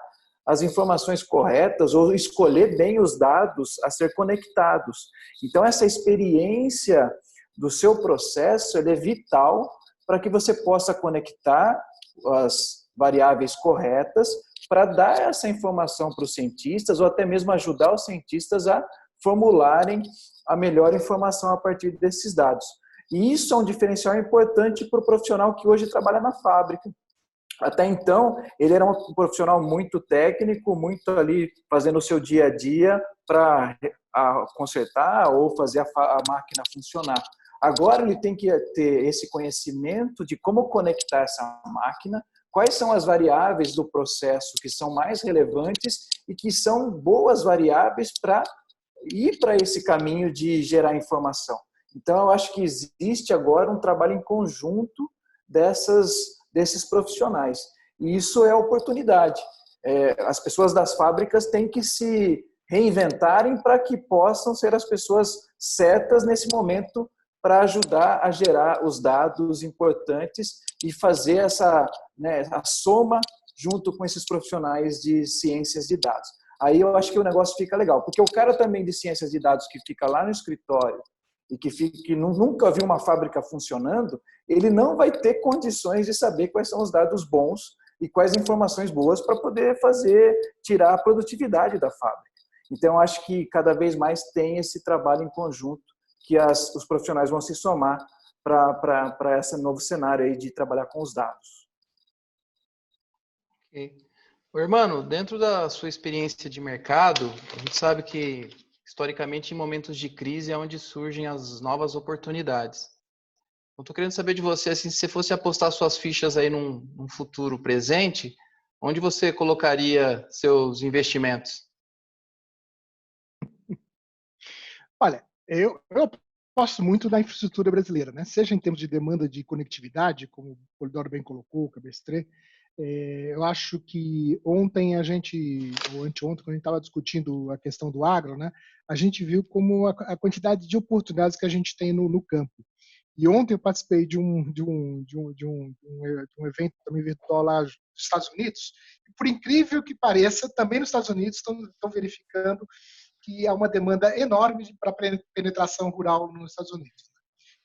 as informações corretas ou escolher bem os dados a ser conectados. Então, essa experiência do seu processo é vital para que você possa conectar as variáveis corretas para dar essa informação para os cientistas ou até mesmo ajudar os cientistas a formularem a melhor informação a partir desses dados. E isso é um diferencial importante para o profissional que hoje trabalha na fábrica. Até então, ele era um profissional muito técnico, muito ali fazendo o seu dia a dia para consertar ou fazer a máquina funcionar. Agora ele tem que ter esse conhecimento de como conectar essa máquina, quais são as variáveis do processo que são mais relevantes e que são boas variáveis para ir para esse caminho de gerar informação. Então, eu acho que existe agora um trabalho em conjunto desses profissionais. E isso é oportunidade. As pessoas das fábricas têm que se reinventarem para que possam ser as pessoas certas nesse momento para ajudar a gerar os dados importantes e fazer a soma junto com esses profissionais de ciências de dados. Aí eu acho que o negócio fica legal, porque o cara também de ciências de dados que fica lá no escritório e que nunca viu uma fábrica funcionando, ele não vai ter condições de saber quais são os dados bons e quais informações boas para poder tirar a produtividade da fábrica. Então, eu acho que cada vez mais tem esse trabalho em conjunto que os profissionais vão se somar para esse novo cenário aí de trabalhar com os dados. Ok. Irmão, dentro da sua experiência de mercado, a gente sabe que, historicamente, em momentos de crise é onde surgem as novas oportunidades. Eu estou querendo saber de você, assim, se você fosse apostar suas fichas aí num futuro presente, onde você colocaria seus investimentos? Olha, eu aposto muito na infraestrutura brasileira, né? Seja em termos de demanda de conectividade, como o Polidoro bem colocou, o Cabestré. Eu acho que ontem ou anteontem, quando a gente estava discutindo a questão do agro, né, a gente viu como a quantidade de oportunidades que a gente tem no campo. E ontem eu participei de um evento também virtual lá nos Estados Unidos. E por incrível que pareça, também nos Estados Unidos estão verificando que há uma demanda enorme para penetração rural nos Estados Unidos.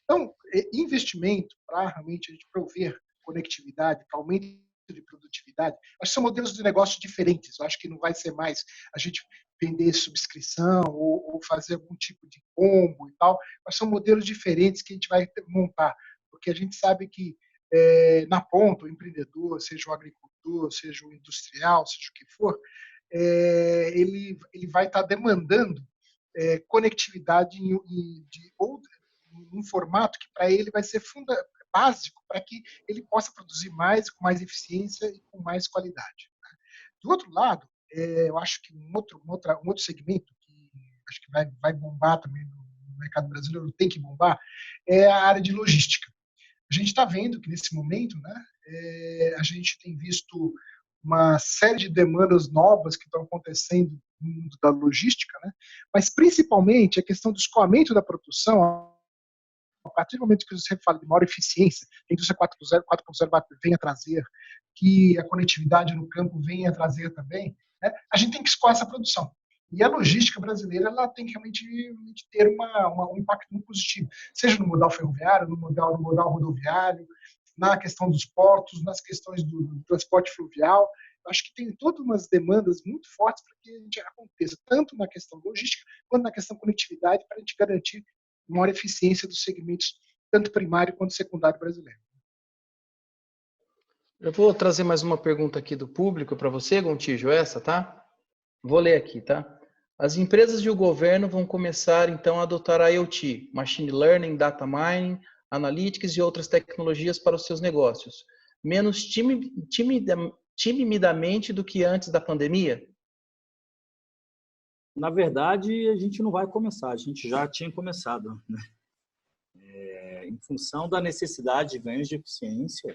Então, investimento para realmente a gente prover conectividade, para aumento de produtividade, acho que são modelos de negócio diferentes. Eu acho que não vai ser mais a gente vender subscrição ou fazer algum tipo de combo e tal, mas são modelos diferentes que a gente vai montar, porque a gente sabe que na ponta, o empreendedor, seja o agricultor, seja o industrial, seja o que for, ele vai estar demandando conectividade em um formato que para ele vai ser básico para que ele possa produzir mais, com mais eficiência e com mais qualidade. Do outro lado, eu acho que um outro segmento que acho que vai bombar também no mercado brasileiro, tem que bombar, é a área de logística. A gente está vendo que nesse momento, né, a gente tem visto uma série de demandas novas que estão acontecendo no mundo da logística, né, mas principalmente a questão do escoamento da produção. A partir do momento que você fala de maior eficiência, a indústria 4.0 vem a trazer, que a conectividade no campo vem a trazer também, né, a gente tem que escoar essa produção. E a logística brasileira ela tem que realmente ter um impacto muito positivo, seja no modal ferroviário, no modal rodoviário, na questão dos portos, nas questões do transporte fluvial. Eu acho que tem todas umas demandas muito fortes para que a gente aconteça, tanto na questão logística, quanto na questão conectividade, para a gente garantir maior eficiência dos segmentos, tanto primário quanto secundário brasileiro. Eu vou trazer mais uma pergunta aqui do público para você, Gontijo, essa, tá? Vou ler aqui, tá? As empresas e o governo vão começar, então, a adotar a IoT, Machine Learning, Data Mining, Analytics e outras tecnologias para os seus negócios, menos timidamente do que antes da pandemia? Na verdade, a gente não vai começar, a gente já tinha começado, né? Em função da necessidade de ganhos de eficiência,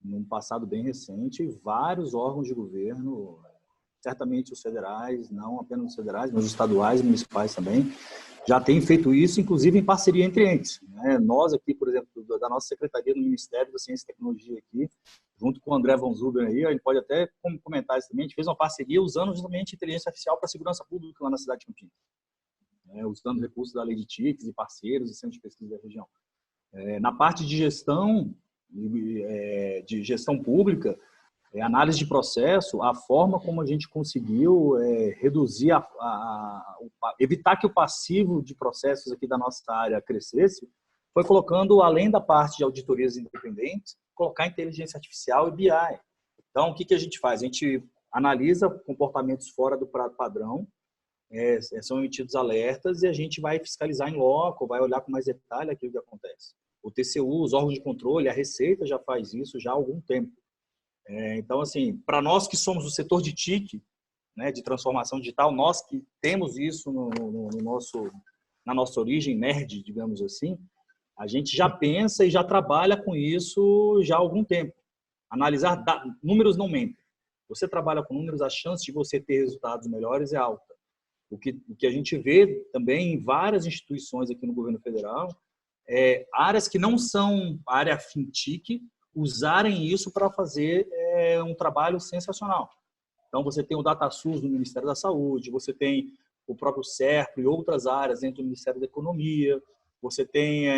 num passado bem recente, vários órgãos de governo, certamente os federais, não apenas os federais, mas os estaduais e municipais também, já têm feito isso, inclusive em parceria entre entes, né? Nós aqui, por exemplo, da nossa secretaria do Ministério da Ciência e Tecnologia aqui, junto com o André von Zuber aí, a gente pode até comentar isso também, a gente fez uma parceria usando justamente inteligência artificial para a segurança pública lá na cidade de Campinas, né? Usando recursos da lei de TICs e parceiros e centros de pesquisa da região. Na parte de gestão pública, análise de processo, a forma como a gente conseguiu reduzir, evitar que o passivo de processos aqui da nossa área crescesse, foi colocando, além da parte de auditorias independentes, colocar inteligência artificial e BI. Então, o que a gente faz? A gente analisa comportamentos fora do padrão, são emitidos alertas e a gente vai fiscalizar em loco, vai olhar com mais detalhe aquilo que acontece. O TCU, os órgãos de controle, a Receita já faz isso já há algum tempo. Então, assim, para nós que somos o setor de TIC, né, de transformação digital, nós que temos isso na nossa origem nerd, digamos assim, a gente já pensa e já trabalha com isso já há algum tempo. Analisar números não mentem. Você trabalha com números, a chance de você ter resultados melhores é alta. O que a gente vê também em várias instituições aqui no governo federal, áreas que não são área FinTech, usarem isso para fazer um trabalho sensacional. Então, você tem o DataSUS no Ministério da Saúde, você tem o próprio SERPRO e outras áreas dentro do Ministério da Economia, você tem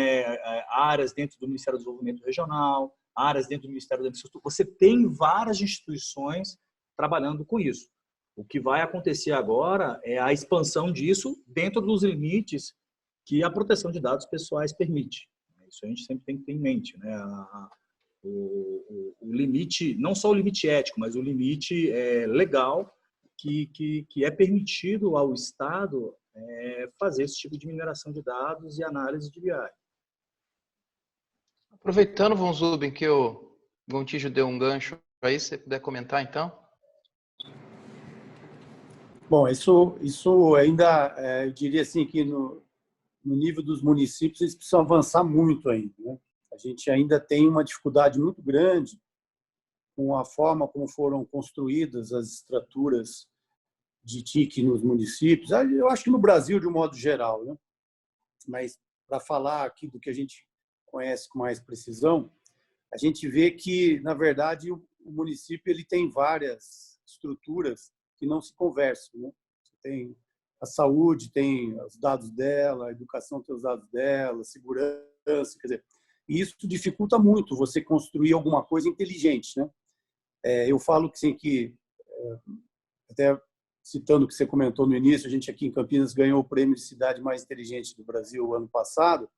áreas dentro do Ministério do Desenvolvimento Regional, áreas dentro do Ministério da Infraestrutura. Você tem várias instituições trabalhando com isso. O que vai acontecer agora é a expansão disso dentro dos limites que a proteção de dados pessoais permite. Isso a gente sempre tem que ter em mente, né? O limite, não só o limite ético, mas o limite legal que é permitido ao Estado fazer esse tipo de mineração de dados e análise de BI. Aproveitando, von Zuben, que o Gontijo deu um gancho aí, se você puder comentar, então. Bom, isso ainda, eu diria assim, que no nível dos municípios, eles precisam avançar muito ainda, né? A gente ainda tem uma dificuldade muito grande com a forma como foram construídas as estruturas de TIC nos municípios. Eu acho que no Brasil, de um modo geral, né? Mas para falar aqui do que a gente conhece com mais precisão, a gente vê que, na verdade, o município ele tem várias estruturas que não se conversam, né? Você tem a saúde, tem os dados dela, a educação tem os dados dela, a segurança, quer dizer, isso dificulta muito você construir alguma coisa inteligente, né? Eu falo que, sim, até citando o que você comentou no início, a gente aqui em Campinas ganhou o prêmio de cidade mais inteligente do Brasil ano passado.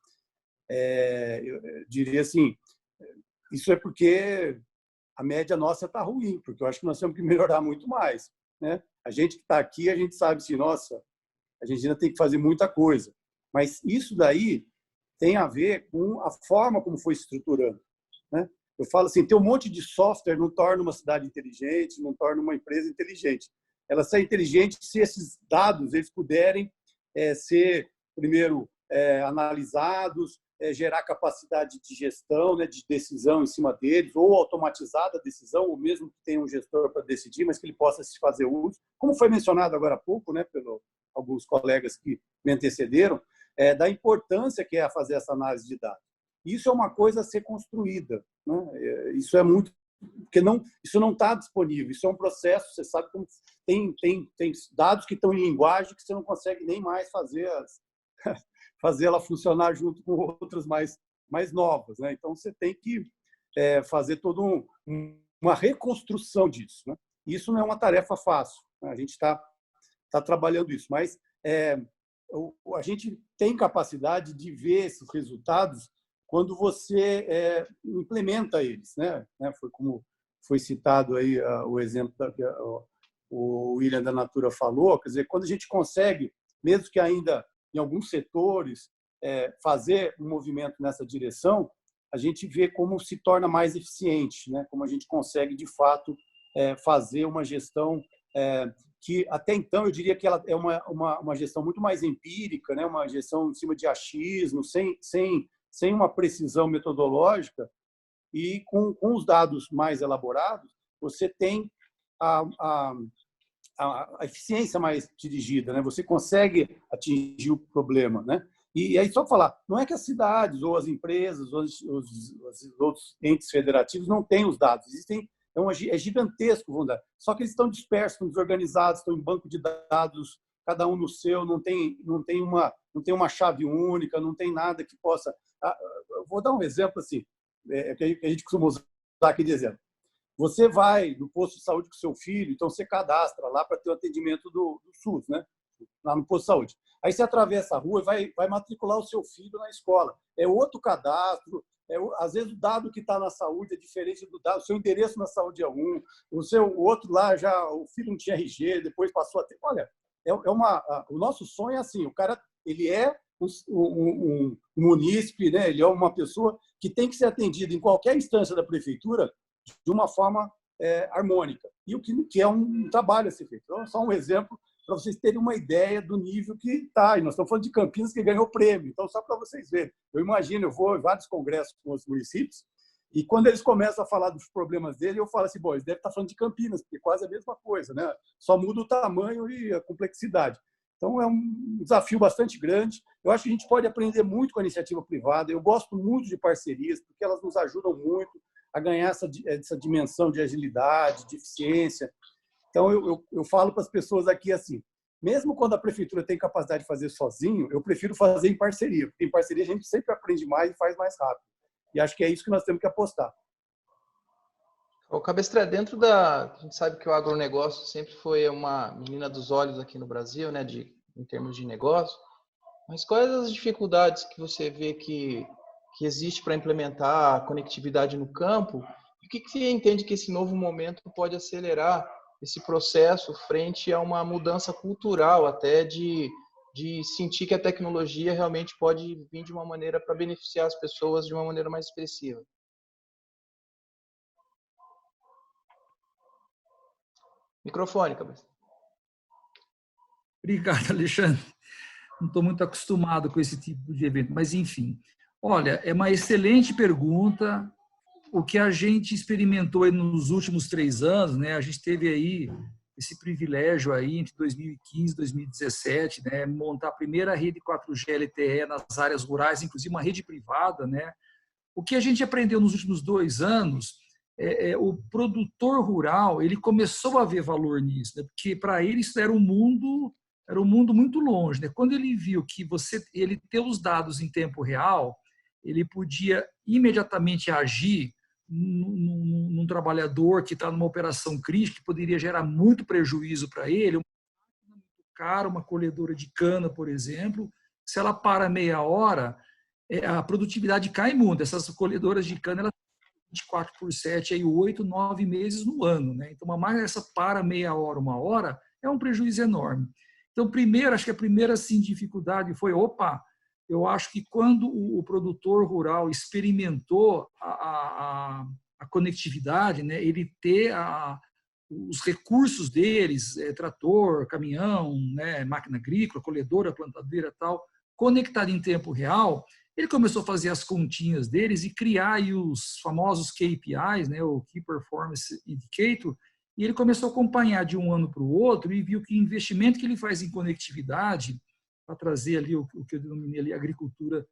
Eu diria assim, isso é porque a média nossa está ruim, porque eu acho que nós temos que melhorar muito mais, né? A gente que está aqui, a gente sabe assim, nossa, a gente ainda tem que fazer muita coisa. Mas isso daí tem a ver com a forma como foi estruturando, né? Eu falo assim, ter um monte de software não torna uma cidade inteligente, não torna uma empresa inteligente. Ela é inteligente se esses dados eles puderem ser, primeiro, analisados, gerar capacidade de gestão, né, de decisão em cima deles, ou automatizada a decisão, ou mesmo que tenha um gestor para decidir, mas que ele possa se fazer uso. Como foi mencionado agora há pouco, né, pelos alguns colegas que me antecederam, da importância que é fazer essa análise de dados. Isso é uma coisa a ser construída, né? Isso é muito, porque isso não está disponível. Isso é um processo. Você sabe como tem dados que estão em linguagem que você não consegue nem mais fazer ela funcionar junto com outras mais novas, né? Então você tem que fazer toda uma reconstrução disso, né? Isso não é uma tarefa fácil, né? A gente está trabalhando isso, mas a gente tem capacidade de ver esses resultados quando você implementa eles, né? Foi como foi citado aí o exemplo que o William da Natura falou, quer dizer, quando a gente consegue, mesmo que ainda em alguns setores, fazer um movimento nessa direção, a gente vê como se torna mais eficiente, né? Como a gente consegue, de fato, fazer uma gestão que, até então, eu diria que ela é uma gestão muito mais empírica, né? Uma gestão em cima de achismo, sem uma precisão metodológica, e com os dados mais elaborados, você tem a eficiência mais dirigida, né? Você consegue atingir o problema, né? E aí, só falar, não é que as cidades ou as empresas ou os outros entes federativos não têm os dados, existem, é gigantesco, só que eles estão dispersos, estão desorganizados, estão em banco de dados, cada um no seu, não tem uma chave única, não tem nada que possa... Eu vou dar um exemplo assim, que a gente costuma usar aqui de exemplo. Você vai no posto de saúde com seu filho, então você cadastra lá para ter o atendimento do SUS, né? Lá no posto de saúde. Aí você atravessa a rua e vai matricular o seu filho na escola. É outro cadastro, às vezes o dado que está na saúde é diferente do dado, o seu endereço na saúde é um, o outro lá o filho não tinha RG, depois passou a ter... Olha, o nosso sonho é assim, o cara, ele é um munícipe, né? Ele é uma pessoa que tem que ser atendida em qualquer instância da prefeitura de uma forma harmônica. E o que é um trabalho a ser feito. Então, só um exemplo para vocês terem uma ideia do nível que está. E nós estamos falando de Campinas, que ganhou prêmio. Então, só para vocês verem. Eu imagino, eu vou em vários congressos com os municípios, e quando eles começam a falar dos problemas dele, eu falo assim, bom, eles devem estar falando de Campinas, porque é quase a mesma coisa, né? Só muda o tamanho e a complexidade. Então, é um desafio bastante grande. Eu acho que a gente pode aprender muito com a iniciativa privada. Eu gosto muito de parcerias, porque elas nos ajudam muito a ganhar essa dimensão de agilidade, de eficiência. Então, eu falo para as pessoas aqui assim, mesmo quando a prefeitura tem capacidade de fazer sozinho, eu prefiro fazer em parceria, porque em parceria a gente sempre aprende mais e faz mais rápido. E acho que é isso que nós temos que apostar. O Cabestre, a gente sabe que o agronegócio sempre foi uma menina dos olhos aqui no Brasil, né, em termos de negócio, mas quais as dificuldades que você vê que existe para implementar a conectividade no campo? E o que você entende que esse novo momento pode acelerar esse processo frente a uma mudança cultural, até de sentir que a tecnologia realmente pode vir de uma maneira para beneficiar as pessoas de uma maneira mais expressiva? Microfone, Cabestre. Obrigado, Alexandre. Não estou muito acostumado com esse tipo de evento, mas enfim. Olha, é uma excelente pergunta. O que a gente experimentou nos últimos 3 anos, né? A gente teve aí esse privilégio aí entre 2015 e 2017, né? Montar a primeira rede 4G LTE nas áreas rurais, inclusive uma rede privada, né? O que a gente aprendeu nos últimos 2 anos o produtor rural, ele começou a ver valor nisso, né? Porque para ele isso era um mundo muito longe, né? Quando ele viu que ele ter os dados em tempo real, ele podia imediatamente agir num trabalhador que está numa operação crítica, que poderia gerar muito prejuízo para ele, uma colhedora de cana, por exemplo, se ela para meia hora, a produtividade cai muito. Essas colhedoras de cana, elas 24/7, aí 8, 9 meses no ano, né? Então, uma máquina essa para meia hora, 1 hora, é um prejuízo enorme. Então, acho que a primeira assim, dificuldade foi, eu acho que quando o produtor rural experimentou a conectividade, né, ele ter os recursos deles, trator, caminhão, né, máquina agrícola, colhedora, plantadeira e tal, conectado em tempo real, ele começou a fazer as continhas deles e criar aí os famosos KPIs, né, o Key Performance Indicator, e ele começou a acompanhar de um ano para o outro e viu que o investimento que ele faz em conectividade, para trazer ali o que eu denominei ali agricultura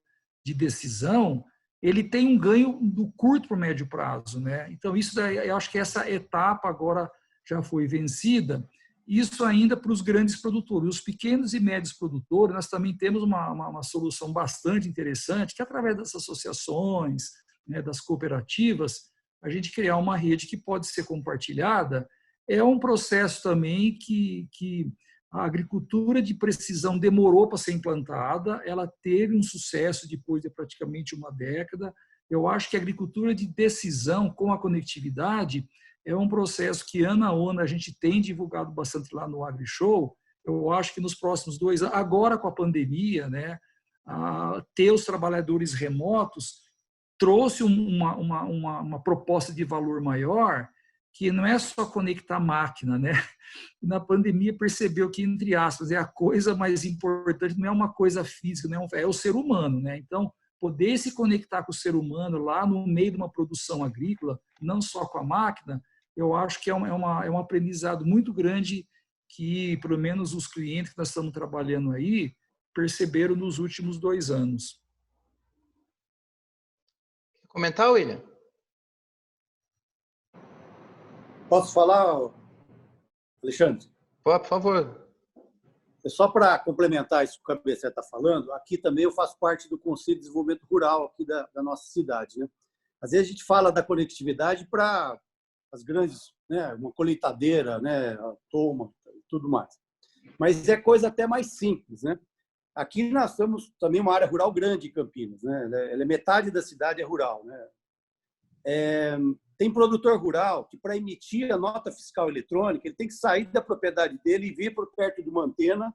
de decisão, ele tem um ganho do curto para o médio prazo, né? Então, isso daí, eu acho que essa etapa agora já foi vencida. Isso ainda para os grandes produtores. Os pequenos e médios produtores, nós também temos uma solução bastante interessante, que através das associações, né, das cooperativas, a gente criar uma rede que pode ser compartilhada. É um processo também que A agricultura de precisão demorou para ser implantada, ela teve um sucesso depois de praticamente uma década. Eu acho que a agricultura de decisão com a conectividade é um processo que, ano a ano, a gente tem divulgado bastante lá no AgriShow. Eu acho que nos próximos 2 anos, agora com a pandemia, né, ter os trabalhadores remotos trouxe uma proposta de valor maior, que não é só conectar máquina, né? Na pandemia percebeu que, entre aspas, é a coisa mais importante, não é uma coisa física, não é o ser humano, né? Então, poder se conectar com o ser humano lá no meio de uma produção agrícola, não só com a máquina, eu acho que é um aprendizado muito grande que, pelo menos, os clientes que nós estamos trabalhando aí perceberam nos últimos 2 anos. Quer comentar, William? Posso falar, Alexandre? Por favor. Só para complementar isso que o Cabecé está falando, aqui também eu faço parte do Conselho de Desenvolvimento Rural aqui da nossa cidade, né? Às vezes a gente fala da conectividade para as grandes, né, uma colheitadeira, né, toma, tudo mais. Mas é coisa até mais simples, né? Aqui nós temos também uma área rural grande em Campinas, né? Ela é metade da cidade é rural, né? Tem produtor rural que, para emitir a nota fiscal eletrônica, ele tem que sair da propriedade dele e vir por perto de uma antena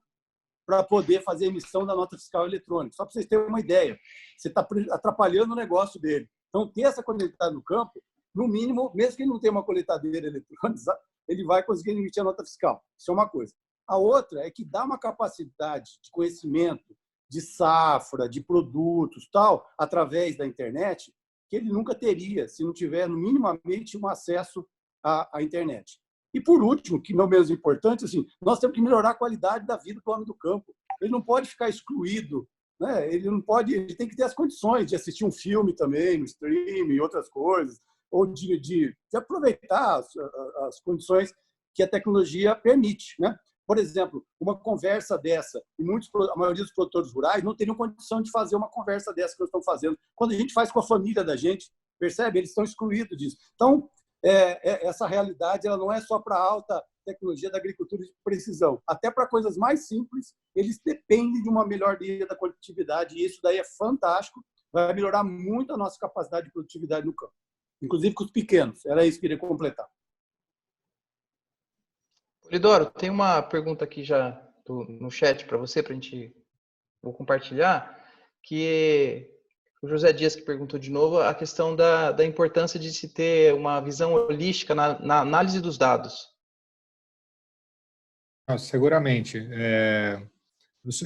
para poder fazer a emissão da nota fiscal eletrônica. Só para vocês terem uma ideia, você está atrapalhando o negócio dele. Então, ter essa conectividade no campo, no mínimo, mesmo que ele não tenha uma coletadeira eletrônica, ele vai conseguir emitir a nota fiscal. Isso é uma coisa. A outra é que dá uma capacidade de conhecimento de safra, de produtos, tal, através da internet, que ele nunca teria se não tiver, minimamente, um acesso à internet. E, por último, que não menos importante, assim, nós temos que melhorar a qualidade da vida do homem do campo. Ele não pode ficar excluído, né? Ele tem que ter as condições de assistir um filme também, no streaming e outras coisas, ou de aproveitar as condições que a tecnologia permite, né? Por exemplo, uma conversa dessa, e a maioria dos produtores rurais não teriam condição de fazer uma conversa dessa que nós estamos fazendo. Quando a gente faz com a família da gente, percebe? Eles estão excluídos disso. Então, essa realidade ela não é só para a alta tecnologia da agricultura de precisão. Até para coisas mais simples, eles dependem de uma melhoria da conectividade, e isso daí é fantástico, vai melhorar muito a nossa capacidade de produtividade no campo, inclusive com os pequenos. Era isso que eu queria completar. Polidoro, tem uma pergunta aqui já no chat para você, vou compartilhar, que o José Dias que perguntou de novo a questão da importância de se ter uma visão holística na análise dos dados. Seguramente.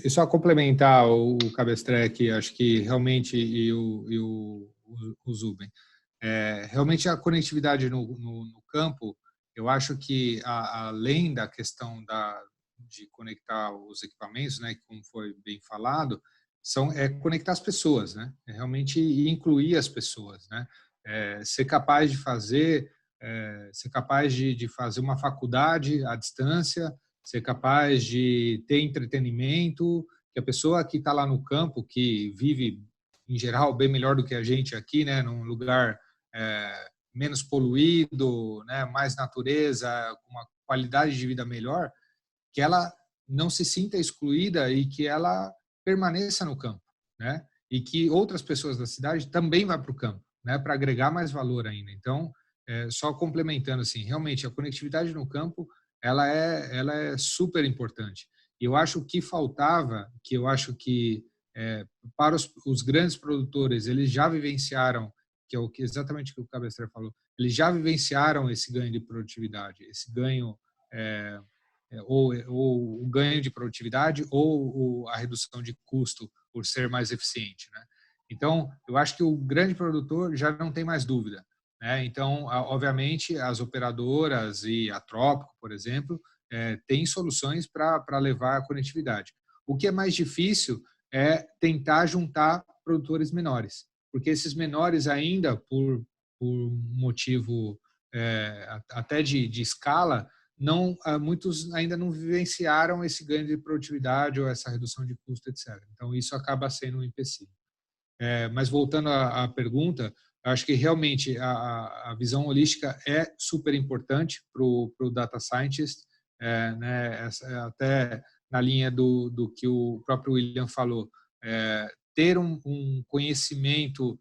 E só complementar o Cabestré aqui, acho que realmente, e o Zuben, realmente a conectividade no campo, eu acho que, além da questão de conectar os equipamentos, né, como foi bem falado, conectar as pessoas, né? Realmente incluir as pessoas, né? Ser capaz de fazer uma faculdade à distância, ser capaz de ter entretenimento, que a pessoa que está lá no campo, que vive, em geral, bem melhor do que a gente aqui, né, num lugar menos poluído, né, mais natureza, com uma qualidade de vida melhor, que ela não se sinta excluída e que ela permaneça no campo, né? E que outras pessoas da cidade também vá para o campo, né, para agregar mais valor ainda. Então, só complementando assim, realmente a conectividade no campo, ela é super importante. E eu acho que faltava, que eu acho que para os grandes produtores, eles já vivenciaram, que é exatamente o que o Cabestré falou, eles já vivenciaram esse ganho de produtividade, esse ganho ou o ganho de produtividade ou a redução de custo por ser mais eficiente, né? Então, eu acho que o grande produtor já não tem mais dúvida, né? Então, obviamente, as operadoras e a Trópico, por exemplo, têm soluções para levar a conectividade. O que é mais difícil é tentar juntar produtores menores, porque esses menores ainda, por motivo até de escala, muitos ainda não vivenciaram esse ganho de produtividade ou essa redução de custo, etc. Então, isso acaba sendo um empecilho. Mas voltando à pergunta, acho que realmente a visão holística é super importante para o data scientist. né, até na linha do que o próprio William falou, ter um conhecimento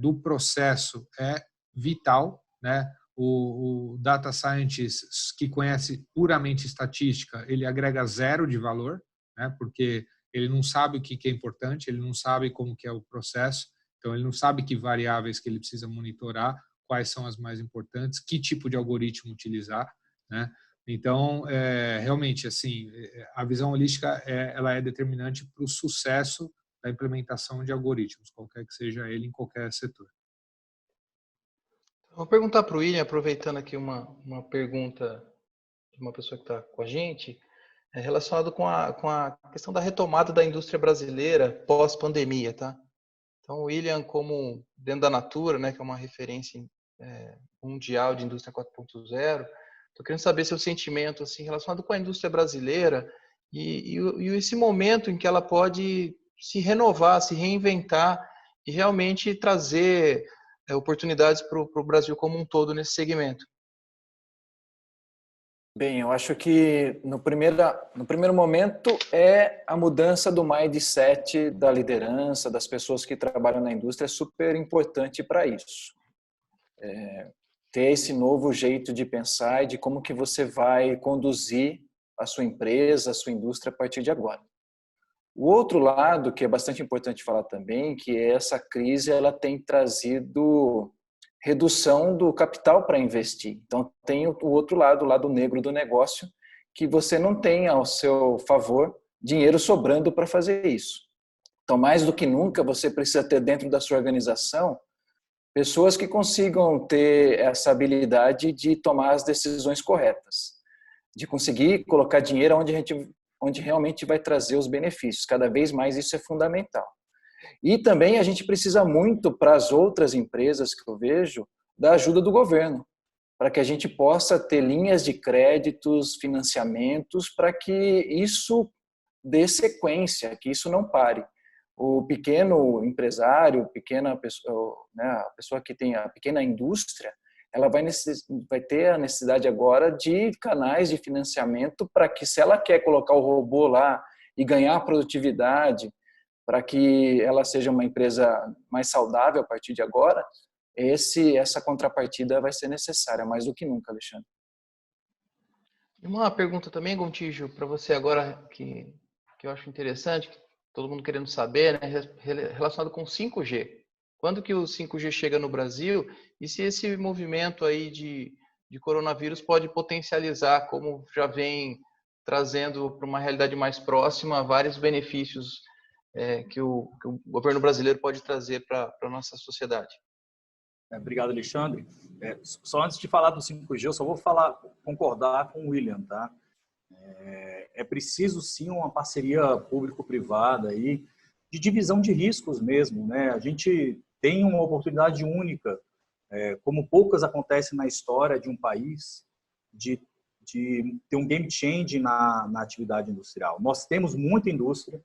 do processo é vital, né? O data scientist que conhece puramente estatística, ele agrega zero de valor, né? Porque ele não sabe o que é importante, ele não sabe como que é o processo, então ele não sabe que variáveis que ele precisa monitorar, quais são as mais importantes, que tipo de algoritmo utilizar, né? Então, realmente, assim, a visão holística ela é determinante para o sucesso da implementação de algoritmos, qualquer que seja ele, em qualquer setor. Vou perguntar para o William, aproveitando aqui uma pergunta de uma pessoa que está com a gente, relacionado com a questão da retomada da indústria brasileira pós-pandemia, tá? Então, o William, como dentro da Natura, né, que é uma referência mundial de indústria 4.0, estou querendo saber seu sentimento assim, relacionado com a indústria brasileira e esse momento em que ela pode se renovar, se reinventar e realmente trazer oportunidades para o Brasil como um todo nesse segmento. Bem, eu acho que no primeiro momento é a mudança do mindset da liderança, das pessoas que trabalham na indústria, é super importante para isso. Ter esse novo jeito de pensar e de como que você vai conduzir a sua empresa, a sua indústria a partir de agora. O outro lado, que é bastante importante falar também, que essa crise ela tem trazido redução do capital para investir. Então, tem o outro lado, o lado negro do negócio, que você não tem ao seu favor dinheiro sobrando para fazer isso. Então, mais do que nunca, você precisa ter dentro da sua organização pessoas que consigam ter essa habilidade de tomar as decisões corretas, de conseguir colocar dinheiro onde realmente vai trazer os benefícios. Cada vez mais isso é fundamental. E também a gente precisa muito, para as outras empresas que eu vejo, da ajuda do governo, para que a gente possa ter linhas de créditos, financiamentos, para que isso dê sequência, que isso não pare. O pequeno empresário, pequena pessoa, né, a pessoa que tem a pequena indústria, ela vai ter a necessidade agora de canais de financiamento para que, se ela quer colocar o robô lá e ganhar produtividade, para que ela seja uma empresa mais saudável a partir de agora, essa contrapartida vai ser necessária, mais do que nunca, Alexandre. Uma pergunta também, Gontijo, para você agora, que eu acho interessante, que todo mundo querendo saber, né, relacionado com 5G. Quando que o 5G chega no Brasil e se esse movimento aí de coronavírus pode potencializar, como já vem trazendo para uma realidade mais próxima, vários benefícios que o governo brasileiro pode trazer para a nossa sociedade. Obrigado, Alexandre. Só antes de falar do 5G, eu só vou concordar com o William, tá? É preciso sim uma parceria público-privada aí, de divisão de riscos mesmo, né? A gente tem uma oportunidade única, como poucas acontecem na história de um país, de ter um game change na atividade industrial. Nós temos muita indústria,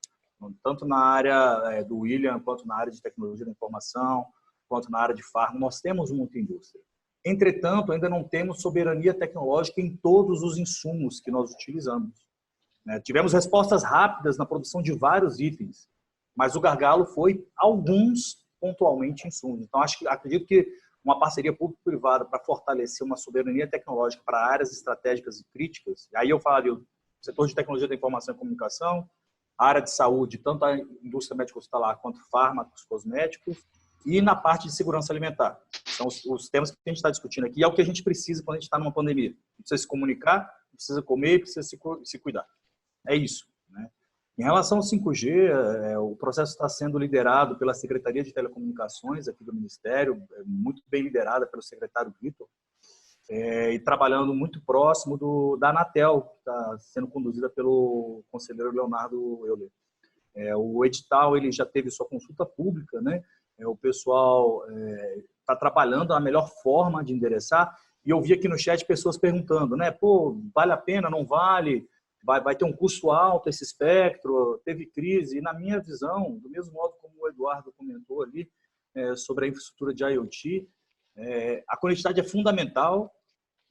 tanto na área do William, quanto na área de tecnologia da informação, quanto na área de farma, nós temos muita indústria. Entretanto, ainda não temos soberania tecnológica em todos os insumos que nós utilizamos. Tivemos respostas rápidas na produção de vários itens, mas o gargalo foi alguns pontualmente insumos. Então, acredito que uma parceria público-privada para fortalecer uma soberania tecnológica para áreas estratégicas e críticas, aí eu falaria o setor de tecnologia da informação e comunicação, a área de saúde, tanto a indústria médico-hospitalar quanto fármacos, cosméticos, e na parte de segurança alimentar. São os temas que a gente está discutindo aqui, e é o que a gente precisa quando a gente está numa pandemia. Precisa se comunicar, precisa comer, precisa se cuidar. É isso, né? Em relação ao 5G, o processo está sendo liderado pela Secretaria de Telecomunicações aqui do Ministério, muito bem liderada pelo secretário Vitor, e trabalhando muito próximo da Anatel, que está sendo conduzida pelo conselheiro Leonardo Euler. O edital ele já teve sua consulta pública, né? O pessoal está trabalhando a melhor forma de endereçar, e eu vi aqui no chat pessoas perguntando, né? Pô, vale a pena, não vale? Vai ter um custo alto esse espectro, teve crise, e na minha visão, do mesmo modo como o Eduardo comentou ali, sobre a infraestrutura de IoT, a conectividade é fundamental,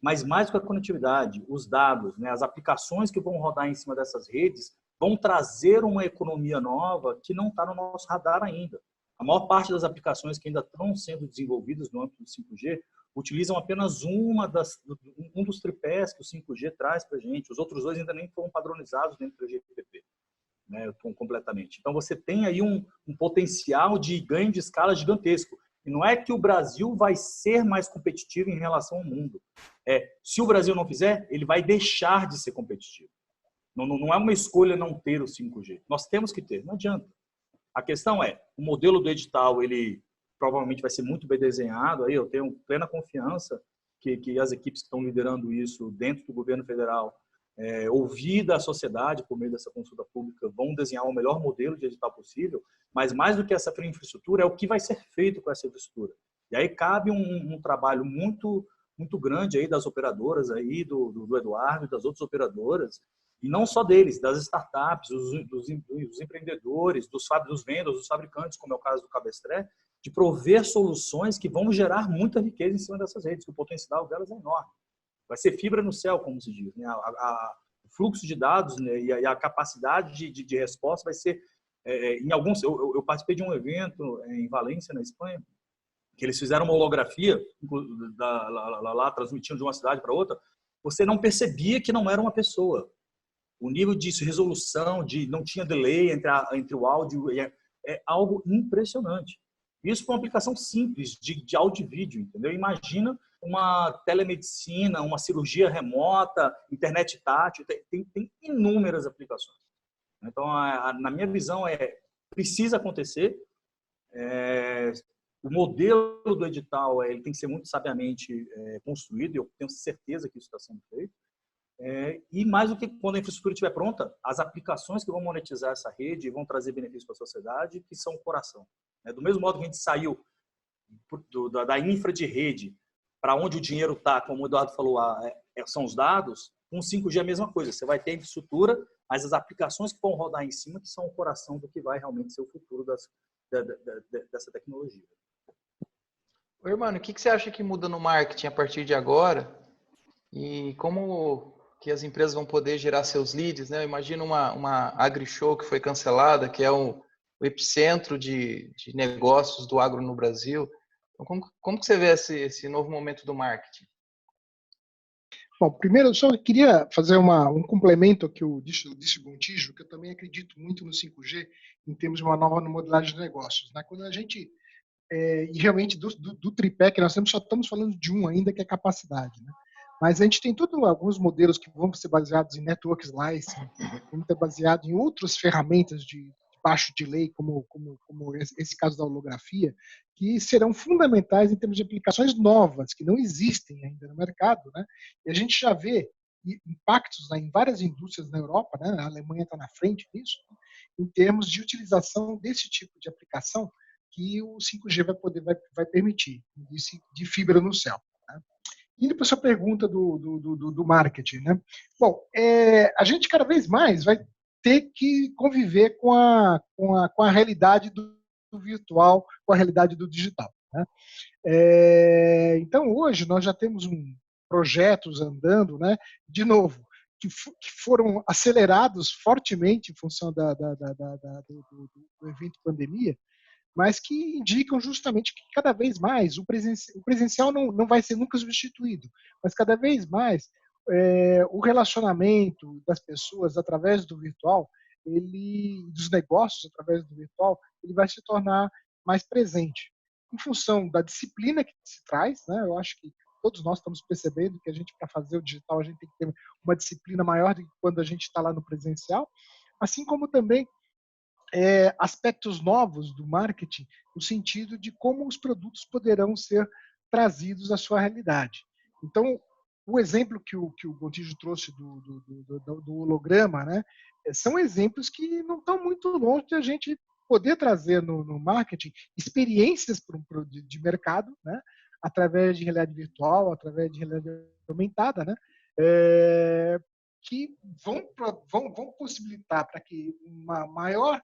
Mas mais do que a conectividade, os dados, né, as aplicações que vão rodar em cima dessas redes vão trazer uma economia nova que não está no nosso radar ainda. A maior parte das aplicações que ainda estão sendo desenvolvidas no âmbito do 5G utilizam apenas um dos tripés que o 5G traz para a gente. Os outros dois ainda nem foram padronizados dentro do GPP, né, completamente. Então, você tem aí um potencial de ganho de escala gigantesco. E não é que o Brasil vai ser mais competitivo em relação ao mundo. Se o Brasil não fizer, ele vai deixar de ser competitivo. Não é uma escolha não ter o 5G. Nós temos que ter, não adianta. A questão é, o modelo do edital, ele provavelmente vai ser muito bem desenhado. Aí eu tenho plena confiança que as equipes que estão liderando isso dentro do governo federal, ouvida a sociedade por meio dessa consulta pública, vão desenhar o melhor modelo de edital possível, mas mais do que essa infraestrutura, é o que vai ser feito com essa infraestrutura. E aí cabe um trabalho muito, muito grande aí das operadoras, aí do Eduardo e das outras operadoras, e não só deles, das startups, dos empreendedores, dos vendas, dos fabricantes, como é o caso do Cabestré, de prover soluções que vão gerar muita riqueza em cima dessas redes, que o potencial delas é enorme. Vai ser fibra no céu, como se diz, né? O fluxo de dados, né, e a capacidade de resposta vai ser, em alguns... Eu participei de um evento em Valência, na Espanha, que eles fizeram uma holografia lá transmitindo de uma cidade para outra. Você não percebia que não era uma pessoa. O nível de resolução, não tinha delay entre o áudio, é algo impressionante. Isso para uma aplicação simples de áudio e vídeo, entendeu? Imagina uma telemedicina, uma cirurgia remota, internet tátil, tem inúmeras aplicações. Então, na minha visão, precisa acontecer. O modelo do edital ele tem que ser muito sabiamente construído, e eu tenho certeza que isso está sendo feito. E mais do que quando a infraestrutura estiver pronta, as aplicações que vão monetizar essa rede vão trazer benefícios para a sociedade, que são o coração. Do mesmo modo que a gente saiu da infra de rede para onde o dinheiro está, como o Eduardo falou, são os dados, com 5G é a mesma coisa. Você vai ter a infraestrutura, mas as aplicações que vão rodar em cima que são o coração do que vai realmente ser o futuro dessa tecnologia. Ô, irmão, o que você acha que muda no marketing a partir de agora? E como que as empresas vão poder gerar seus leads, né? Eu imagino uma AgriShow que foi cancelada, que é o epicentro de negócios do agro no Brasil. Então, como que você vê esse novo momento do marketing? Bom, primeiro eu só queria fazer um complemento ao que disse o Gontijo, que eu também acredito muito no 5G em termos de uma nova modelagem de negócios, né? Quando a gente e realmente do tripé que nós temos, só estamos falando de um ainda, que é capacidade, né? Mas a gente tem alguns modelos que vão ser baseados em network slicing, vão ser baseados em outras ferramentas de baixo delay, como esse caso da holografia, que serão fundamentais em termos de aplicações novas, que não existem ainda no mercado, né? E a gente já vê impactos em várias indústrias na Europa, né? A Alemanha está na frente disso, né? Em termos de utilização desse tipo de aplicação que o 5G vai permitir, de fibra no céu. Né? Indo para a sua pergunta do marketing, né? Bom, a gente cada vez mais vai ter que conviver com a realidade do virtual, com a realidade do digital. Né? Então, hoje, nós já temos projetos andando, né? De novo, que foram acelerados fortemente em função do evento pandemia, mas que indicam justamente que cada vez mais o presencial não vai ser nunca substituído, mas cada vez mais o relacionamento das pessoas através do virtual, dos negócios através do virtual, ele vai se tornar mais presente. Em função da disciplina que se traz, né, eu acho que todos nós estamos percebendo que a gente, para fazer o digital, a gente tem que ter uma disciplina maior do que quando a gente está lá no presencial, assim como também aspectos novos do marketing, no sentido de como os produtos poderão ser trazidos à sua realidade. Então, o exemplo que o Gontijo trouxe do holograma, né, são exemplos que não estão muito longe de a gente poder trazer no marketing experiências de mercado, né, através de realidade virtual, através de realidade aumentada, né, que vão possibilitar para que uma maior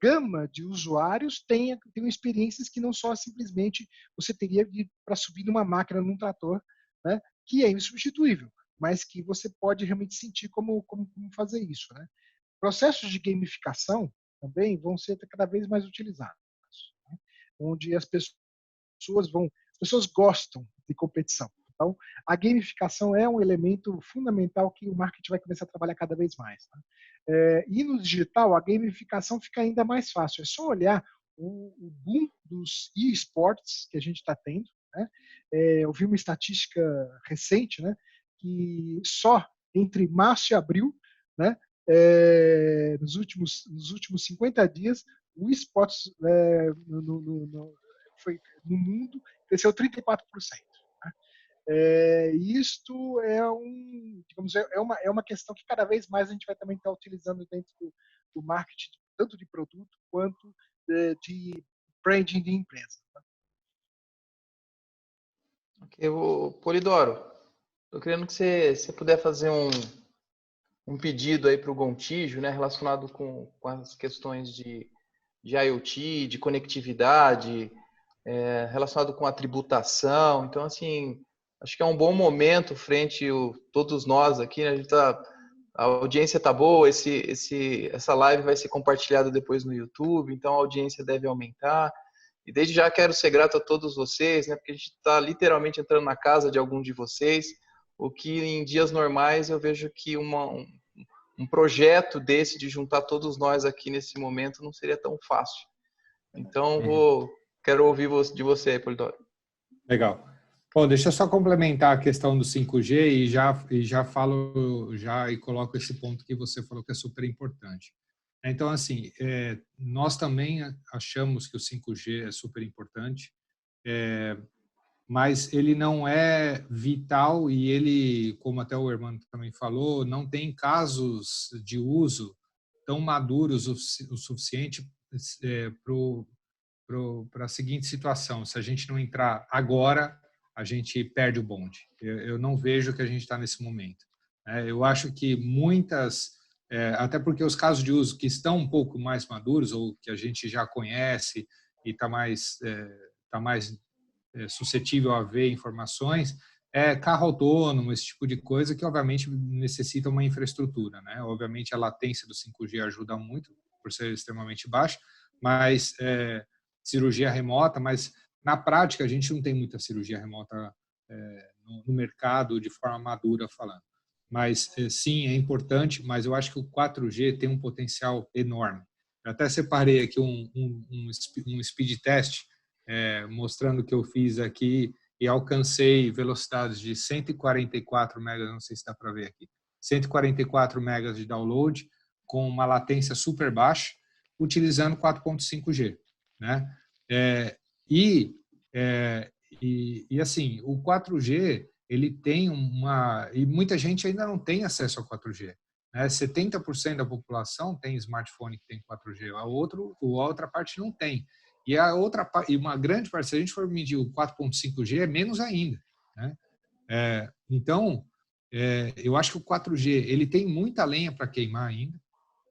gama de usuários tenham experiências que não só simplesmente você teria para subir numa máquina, num trator, né, que é insubstituível, mas que você pode realmente sentir como fazer isso, né? Processos de gamificação também vão ser cada vez mais utilizados, né? Onde as pessoas gostam de competição. Então, a gamificação é um elemento fundamental que o marketing vai começar a trabalhar cada vez mais, tá? E no digital, a gamificação fica ainda mais fácil. É só olhar o boom dos esportes que a gente está tendo, né? Eu vi uma estatística recente, né, que só entre março e abril, né, nos últimos 50 dias, o esportes no mundo cresceu 34%. Isto digamos, é uma questão que cada vez mais a gente vai também estar utilizando dentro do marketing, tanto de produto quanto de branding de empresa. Ok, Polidoro, estou querendo que você puder fazer um pedido aí para o Gontijo, né, relacionado com as questões de IoT, de conectividade, relacionado com a tributação. Então, assim, acho que é um bom momento frente a todos nós aqui, né? A audiência tá boa, essa live vai ser compartilhada depois no YouTube, então a audiência deve aumentar. E desde já quero ser grato a todos vocês, né? Porque a gente está literalmente entrando na casa de algum de vocês, o que em dias normais eu vejo que um projeto desse de juntar todos nós aqui nesse momento não seria tão fácil. Então, quero ouvir de você, Polidoro. Legal. Bom, deixa eu só complementar a questão do 5G e já falo e coloco esse ponto que você falou que é super importante. Então, assim, nós também achamos que o 5G é super importante, mas ele não é vital e ele, como até o Hermano também falou, não tem casos de uso tão maduros o suficiente para a seguinte situação: se a gente não entrar agora, a gente perde o bonde. Eu não vejo que a gente está nesse momento. Eu acho que até porque os casos de uso que estão um pouco mais maduros ou que a gente já conhece e está mais suscetível a ver informações, carro autônomo, esse tipo de coisa que obviamente necessita uma infraestrutura, né? Obviamente a latência do 5G ajuda muito por ser extremamente baixa, mas cirurgia remota, mas na prática a gente não tem muita cirurgia remota no mercado de forma madura falando. Mas sim, é importante, mas eu acho que o 4G tem um potencial enorme. Eu até separei aqui um speed test mostrando que eu fiz aqui e alcancei velocidades de 144 megas, não sei se dá para ver aqui, 144 megas de download com uma latência super baixa, utilizando 4.5G, né? E assim, o 4G ele tem e muita gente ainda não tem acesso ao 4G. 70% da população tem smartphone que tem 4G, a outra parte não tem. E uma grande parte, se a gente for medir o 4.5G, é menos ainda, né? Então, eu acho que o 4G ele tem muita lenha para queimar ainda.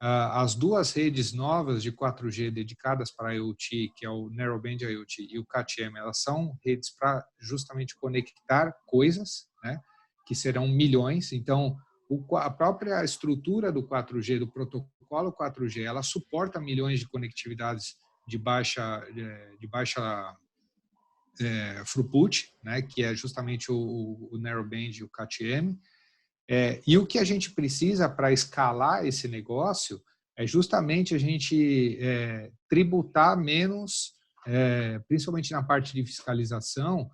As duas redes novas de 4G dedicadas para IoT, que é o Narrowband IoT e o CAT-M, elas são redes para justamente conectar coisas, né, que serão milhões. Então, a própria estrutura do 4G, do protocolo 4G, ela suporta milhões de conectividades de baixa throughput, né, que é justamente o Narrowband e o CAT-M. E o que a gente precisa para escalar esse negócio é justamente a gente tributar menos, principalmente na parte de fiscalização,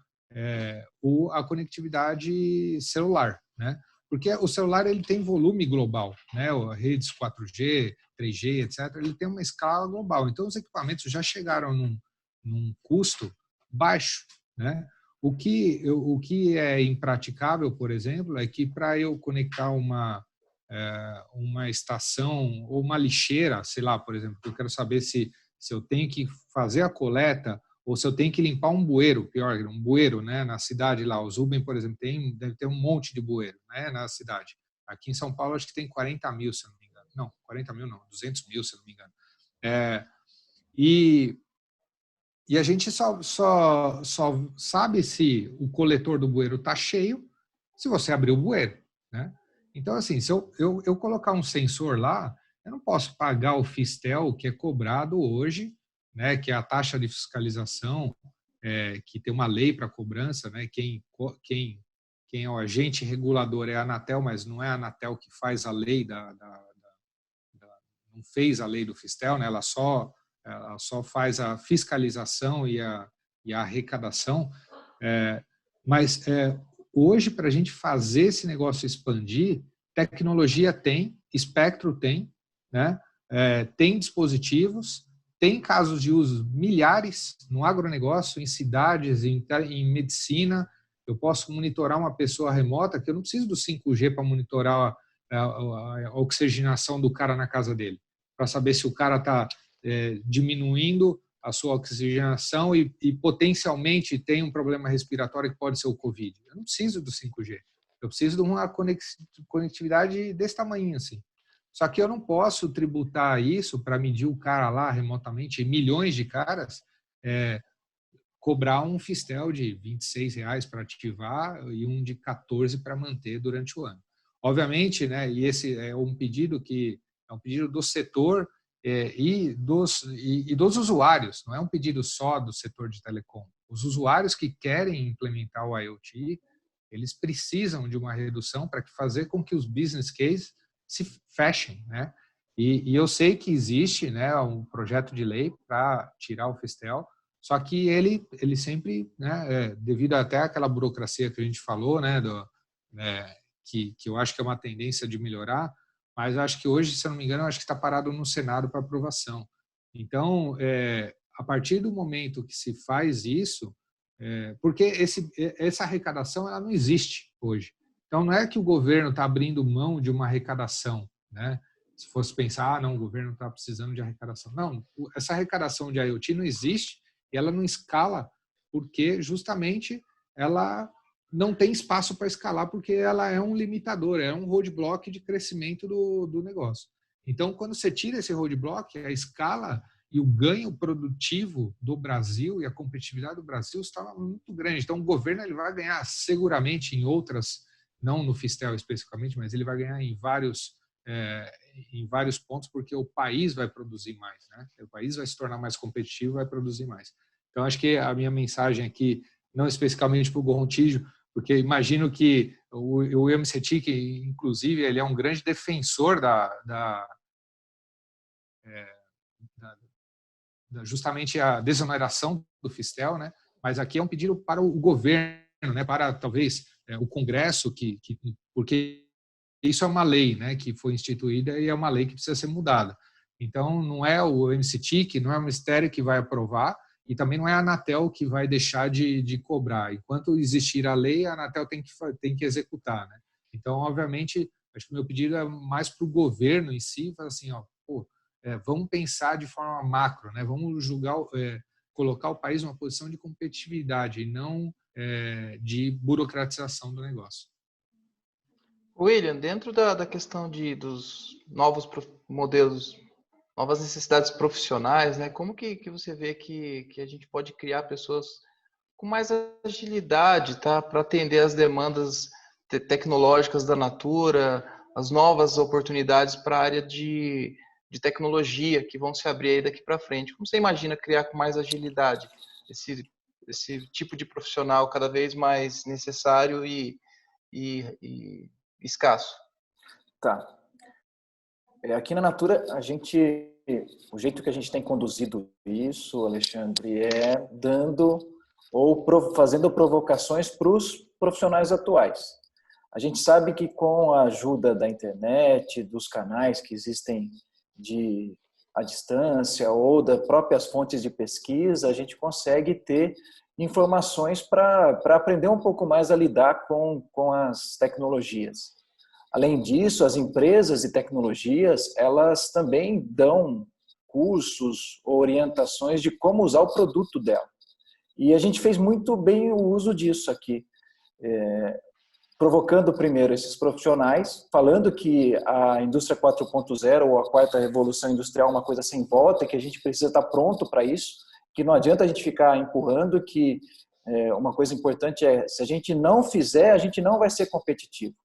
a conectividade celular, né? Porque o celular ele tem volume global, né? Redes 4G, 3G, etc. Ele tem uma escala global. Então os equipamentos já chegaram num custo baixo, né? O que é impraticável, por exemplo, é que para eu conectar uma estação ou uma lixeira, sei lá, por exemplo, eu quero saber se eu tenho que fazer a coleta ou se eu tenho que limpar um bueiro, pior, um bueiro, né, na cidade lá. O Zuben, por exemplo, deve ter um monte de bueiro, né, na cidade. Aqui em São Paulo, acho que tem 40 mil, se eu não me engano. Não, 40 mil não, 200 mil, se eu não me engano. E a gente só sabe se o coletor do bueiro está cheio se você abrir o bueiro, né? Então, assim, se eu colocar um sensor lá, eu não posso pagar o Fistel que é cobrado hoje, né, que é a taxa de fiscalização, que tem uma lei para cobrança, né? Quem é o agente regulador é a Anatel, mas não é a Anatel que faz a lei não fez a lei do Fistel, né? Ela só faz a fiscalização e a arrecadação. Mas hoje, para a gente fazer esse negócio expandir, tecnologia tem, espectro tem, né? Tem dispositivos, tem casos de uso milhares no agronegócio, em cidades, em medicina. Eu posso monitorar uma pessoa remota, que eu não preciso do 5G para monitorar a oxigenação do cara na casa dele, para saber se o cara está diminuindo a sua oxigenação e potencialmente tem um problema respiratório que pode ser o Covid. Eu não preciso do 5G. Eu preciso de uma conectividade desse tamanho, assim. Só que eu não posso tributar isso para medir o cara lá remotamente, milhões de caras, cobrar um Fistel de R$26 para ativar e um de 14 para manter durante o ano. Obviamente, né, e esse é um pedido do setor e dos usuários, não é um pedido só do setor de telecom. Os usuários que querem implementar o IoT, eles precisam de uma redução para fazer com que os business cases se fechem, né? E eu sei que existe, né, um projeto de lei para tirar o Fistel, só que ele sempre, né, devido até àquela burocracia que a gente falou, né, que eu acho que é uma tendência de melhorar, mas eu acho que hoje, se eu não me engano, eu acho que está parado no Senado para aprovação. Então, a partir do momento que se faz isso, porque essa arrecadação ela não existe hoje. Então, não é que o governo está abrindo mão de uma arrecadação, né? Se fosse pensar, não, o governo está precisando de arrecadação. Não, essa arrecadação de IoT não existe e ela não escala porque justamente ela não tem espaço para escalar porque ela é um limitador, é um roadblock de crescimento do negócio. Então, quando você tira esse roadblock, a escala e o ganho produtivo do Brasil e a competitividade do Brasil está muito grande. Então, o governo ele vai ganhar seguramente em outras, não no Fistel especificamente, mas ele vai ganhar em vários pontos porque o país vai produzir mais, né? O país vai se tornar mais competitivo, vai produzir mais. Então, acho que a minha mensagem aqui, não especificamente para o Gontijo, porque imagino que o MCTIC, inclusive, ele é um grande defensor justamente a desoneração do Fistel, né? Mas aqui é um pedido para o governo, né? Para talvez o Congresso, porque isso é uma lei, né? Que foi instituída e é uma lei que precisa ser mudada. Então, não é o MCTIC, não é o Ministério que vai aprovar, e também não é a Anatel que vai deixar de cobrar. Enquanto existir a lei, a Anatel tem que executar, né? Então, obviamente, acho que o meu pedido é mais para o governo em si, assim, vamos pensar de forma macro, né? Vamos colocar o país numa posição de competitividade e não de burocratização do negócio. William, dentro da questão dos novos modelos, novas necessidades profissionais, né? Como que você vê que a gente pode criar pessoas com mais agilidade, tá? Para atender as demandas tecnológicas da Natura, as novas oportunidades para a área de tecnologia que vão se abrir aí daqui para frente. Como você imagina criar com mais agilidade esse tipo de profissional cada vez mais necessário e escasso? Tá. Aqui na Natura, o jeito que a gente tem conduzido isso, Alexandre, é dando ou fazendo provocações para os profissionais atuais. A gente sabe que com a ajuda da internet, dos canais que existem à distância ou das próprias fontes de pesquisa, a gente consegue ter informações para aprender um pouco mais a lidar com as tecnologias. Além disso, as empresas de tecnologias, elas também dão cursos ou orientações de como usar o produto dela. E a gente fez muito bem o uso disso aqui, provocando primeiro esses profissionais, falando que a indústria 4.0 ou a quarta revolução industrial é uma coisa sem volta, que a gente precisa estar pronto para isso, que não adianta a gente ficar empurrando, que uma coisa importante se a gente não fizer, a gente não vai ser competitivo.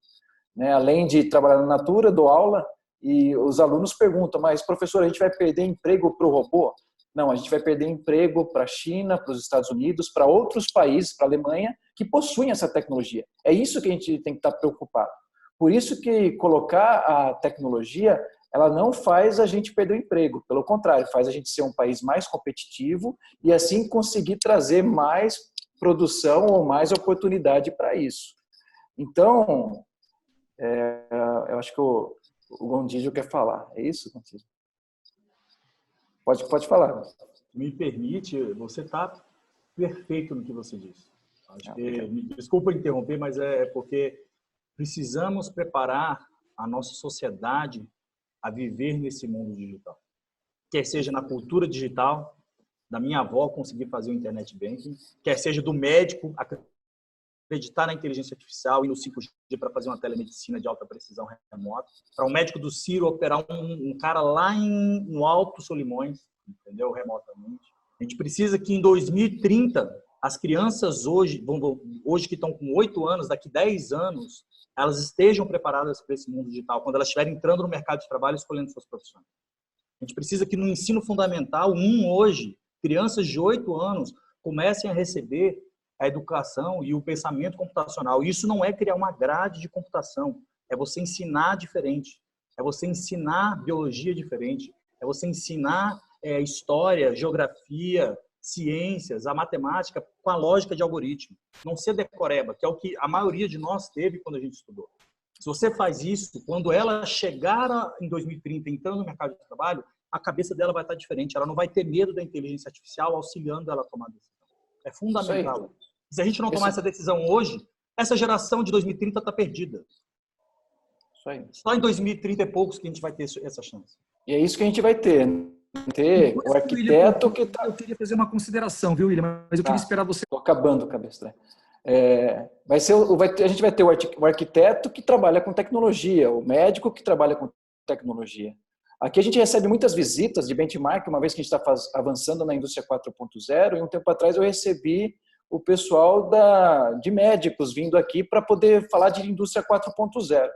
Né? Além de trabalhar na Natura, dou aula, e os alunos perguntam, mas professor, a gente vai perder emprego para o robô? Não, a gente vai perder emprego para a China, para os Estados Unidos, para outros países, para a Alemanha, que possuem essa tecnologia. É isso que a gente tem que estar preocupado. Por isso que colocar a tecnologia, ela não faz a gente perder o emprego. Pelo contrário, faz a gente ser um país mais competitivo e assim conseguir trazer mais produção ou mais oportunidade para isso. Então, eu acho que o Gontijo quer falar. É isso, Gontijo? Pode falar. Me permite, você está perfeito no que você disse. Acho que, desculpa interromper, mas é porque precisamos preparar a nossa sociedade a viver nesse mundo digital. Quer seja na cultura digital, da minha avó conseguir fazer o internet banking, quer seja do médico acreditar na inteligência artificial e no 5G para fazer uma telemedicina de alta precisão remota, para o médico do Ciro operar um cara lá no Alto Solimões, entendeu? Remotamente. A gente precisa que em 2030 as crianças hoje que estão com 8 anos, daqui 10 anos, elas estejam preparadas para esse mundo digital, quando elas estiverem entrando no mercado de trabalho e escolhendo suas profissões. A gente precisa que no ensino fundamental 1 hoje, crianças de 8 anos comecem a receber a educação e o pensamento computacional. Isso não é criar uma grade de computação, é você ensinar diferente, é você ensinar biologia diferente, é você ensinar história, geografia, ciências, a matemática com a lógica de algoritmo. Não ser decoreba, que é o que a maioria de nós teve quando a gente estudou. Se você faz isso, quando ela chegar em 2030 entrando no mercado de trabalho, a cabeça dela vai estar diferente. Ela não vai ter medo da inteligência artificial auxiliando ela a tomar decisão. É fundamental. Se a gente não tomar essa decisão hoje, essa geração de 2030 está perdida. Isso aí. Só em 2030 e poucos que a gente vai ter essa chance. E é isso que a gente vai ter. O arquiteto que está... Eu queria fazer uma consideração, viu, William? Mas eu queria esperar você... Estou acabando, Cabestre. A gente vai ter o arquiteto que trabalha com tecnologia, o médico que trabalha com tecnologia. Aqui a gente recebe muitas visitas de benchmark, uma vez que a gente está avançando na indústria 4.0, e um tempo atrás eu recebi o pessoal de médicos vindo aqui para poder falar de indústria 4.0.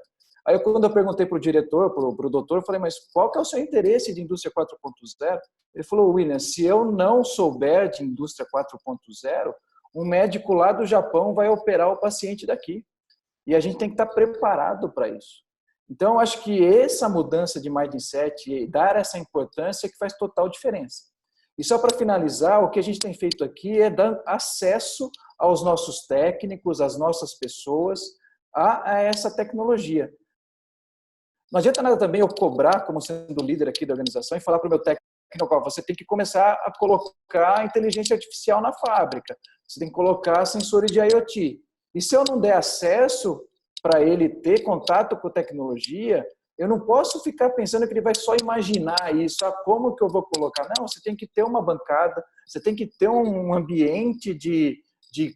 Aí quando eu perguntei para o diretor, para o doutor, eu falei, mas qual que é o seu interesse de indústria 4.0? Ele falou, William, se eu não souber de indústria 4.0, um médico lá do Japão vai operar o paciente daqui. E a gente tem que estar preparado para isso. Então, eu acho que essa mudança de mindset e dar essa importância que faz total diferença. E só para finalizar, o que a gente tem feito aqui é dar acesso aos nossos técnicos, às nossas pessoas, a essa tecnologia. Não adianta nada também eu cobrar, como sendo líder aqui da organização, e falar para o meu técnico, você tem que começar a colocar inteligência artificial na fábrica, você tem que colocar sensores de IoT. E se eu não der acesso para ele ter contato com tecnologia, eu não posso ficar pensando que ele vai só imaginar isso, como que eu vou colocar? Não, você tem que ter uma bancada, você tem que ter um ambiente de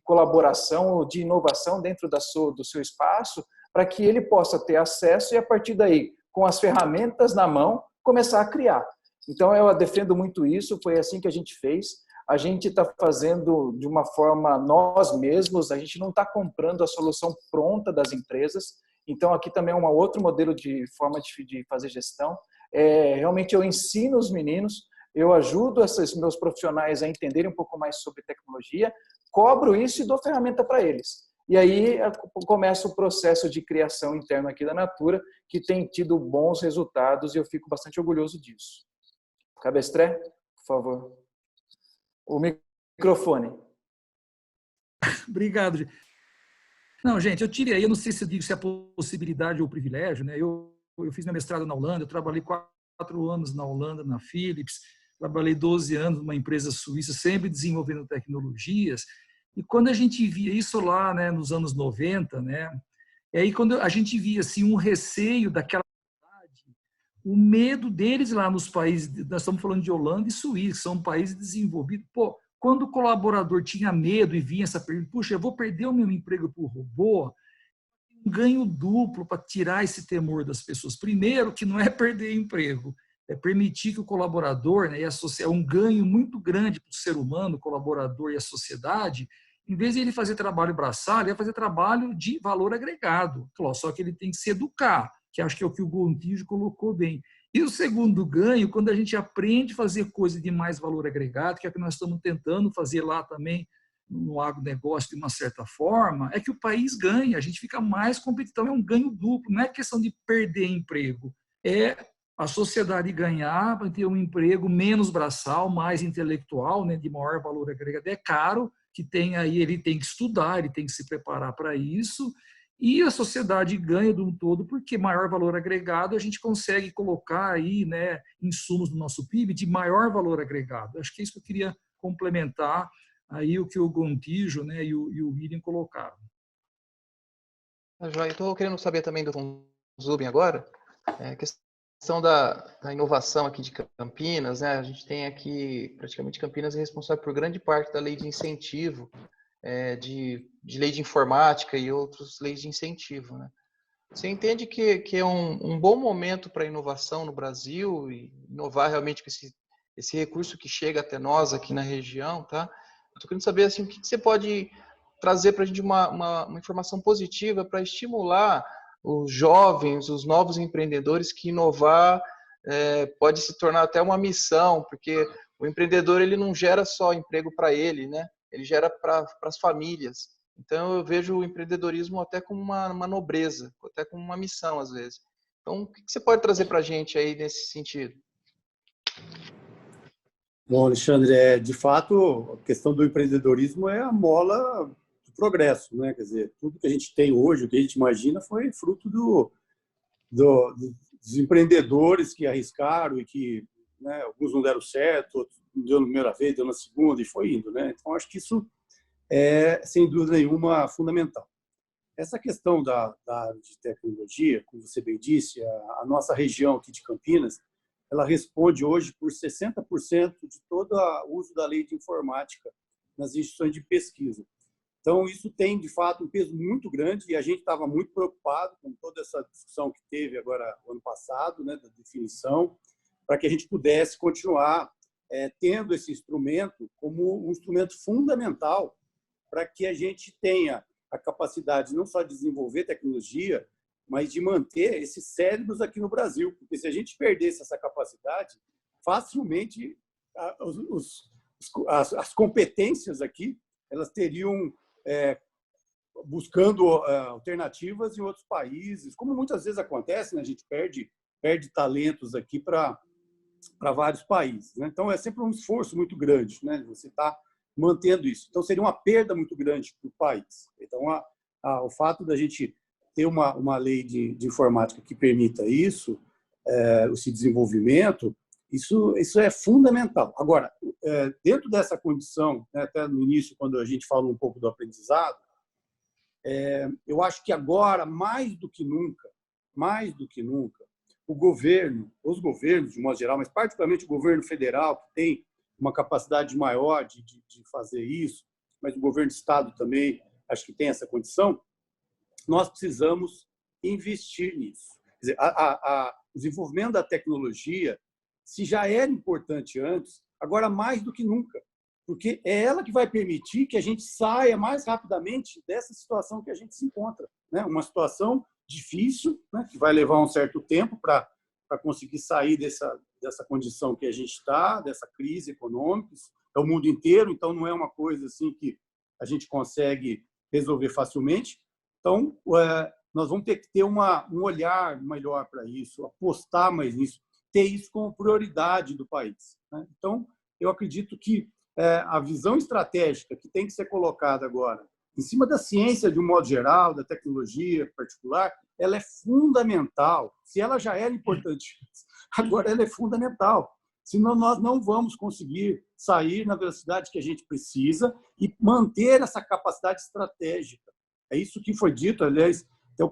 colaboração, de inovação dentro do seu espaço, para que ele possa ter acesso e, a partir daí, com as ferramentas na mão, começar a criar. Então, eu defendo muito isso, foi assim que a gente fez. A gente está fazendo de uma forma nós mesmos, a gente não está comprando a solução pronta das empresas. Então, aqui também é um outro modelo de forma de fazer gestão. Realmente, eu ensino os meninos, eu ajudo esses meus profissionais a entenderem um pouco mais sobre tecnologia, cobro isso e dou ferramenta para eles. E aí começa o processo de criação interno aqui da Natura, que tem tido bons resultados e eu fico bastante orgulhoso disso. Cabestré, por favor. O microfone. Obrigado. Não, gente, eu não sei se eu digo se é possibilidade ou privilégio, né? Eu fiz meu mestrado na Holanda, eu trabalhei 4 anos na Holanda, na Philips, trabalhei 12 anos numa empresa suíça, sempre desenvolvendo tecnologias. E quando a gente via isso lá, né, nos anos 90, né, e aí quando a gente via assim, um receio daquela cidade, o medo deles lá nos países, nós estamos falando de Holanda e Suíça, que são países desenvolvidos. Pô, quando o colaborador tinha medo e vinha essa pergunta, puxa, eu vou perder o meu emprego para o robô, um ganho duplo para tirar esse temor das pessoas. Primeiro, que não é perder emprego, é permitir que o colaborador, né, e a sociedade, um ganho muito grande para o ser humano, o colaborador e a sociedade, Em vez de ele fazer trabalho braçal, ele vai fazer trabalho de valor agregado. Só que ele tem que se educar, que acho que é o que o Gontijo colocou bem. E o segundo ganho, quando a gente aprende a fazer coisa de mais valor agregado, que é o que nós estamos tentando fazer lá também no agronegócio de uma certa forma, é que o país ganha, a gente fica mais competitivo, é um ganho duplo, não é questão de perder emprego, é a sociedade ganhar, vai ter um emprego menos braçal, mais intelectual, né, de maior valor agregado. É caro, que tem aí, ele tem que estudar, ele tem que se preparar para isso, e a sociedade ganha de um todo, porque maior valor agregado a gente consegue colocar aí, né, insumos do nosso PIB de maior valor agregado. Acho que é isso que eu queria complementar aí o que o Gontijo, né, e o William colocaram. Joia, estou querendo saber também do Zubin agora, a questão da inovação aqui de Campinas, né? A gente tem aqui, praticamente Campinas é responsável por grande parte da lei de incentivo, de lei de informática e outras leis de incentivo, né? Você entende que é um bom momento para inovação no Brasil e inovar realmente com esse recurso que chega até nós aqui na região, tá? Estou querendo saber assim, o que você pode trazer para a gente uma informação positiva para estimular os jovens, os novos empreendedores, que inovar pode se tornar até uma missão, porque o empreendedor ele não gera só emprego para ele, né? Ele gera para as famílias. Então eu vejo o empreendedorismo até como uma nobreza, até como uma missão às vezes. Então o que você pode trazer para a gente aí nesse sentido? Bom, Alexandre, de fato, a questão do empreendedorismo é a mola do progresso, né? Quer dizer, tudo que a gente tem hoje, o que a gente imagina, foi fruto dos empreendedores que arriscaram e que, né, alguns não deram certo, outros não deu na primeira vez, deu na segunda e foi indo, né? Então, acho que isso é, sem dúvida nenhuma, fundamental. Essa questão da área de tecnologia, como você bem disse, a nossa região aqui de Campinas, ela responde hoje por 60% de todo o uso da lei de informática nas instituições de pesquisa. Então, isso tem, de fato, um peso muito grande e a gente estava muito preocupado com toda essa discussão que teve agora no ano passado, né, da definição, para que a gente pudesse continuar tendo esse instrumento como um instrumento fundamental para que a gente tenha a capacidade não só de desenvolver tecnologia, mas de manter esses cérebros aqui no Brasil. Porque se a gente perdesse essa capacidade, facilmente as competências aqui elas teriam buscando alternativas em outros países, como muitas vezes acontece, né? A gente perde talentos aqui para vários países, né? Então é sempre um esforço muito grande, né? Você está mantendo isso. Então seria uma perda muito grande para o país. Então o fato da gente ter uma lei de informática que permita isso, esse desenvolvimento, isso é fundamental. Agora, dentro dessa condição, né, até no início, quando a gente falou um pouco do aprendizado, eu acho que agora, mais do que nunca, os governos, de modo geral, mas particularmente o governo federal, que tem uma capacidade maior de fazer isso, mas o governo do estado também, acho que tem essa condição, nós precisamos investir nisso. Quer dizer, o desenvolvimento da tecnologia, se já era importante antes, agora mais do que nunca, porque é ela que vai permitir que a gente saia mais rapidamente dessa situação que a gente se encontra, né? Uma situação difícil, né? Que vai levar um certo tempo para conseguir sair dessa condição que a gente está, dessa crise econômica. É o mundo inteiro, então não é uma coisa assim que a gente consegue resolver facilmente. Então, nós vamos ter que ter um olhar melhor para isso, apostar mais nisso, ter isso como prioridade do país, né? Então, eu acredito que a visão estratégica que tem que ser colocada agora, em cima da ciência de um modo geral, da tecnologia em particular, ela é fundamental. Se ela já era importante, agora ela é fundamental. Senão nós não vamos conseguir sair na velocidade que a gente precisa e manter essa capacidade estratégica. É isso que foi dito, aliás, até o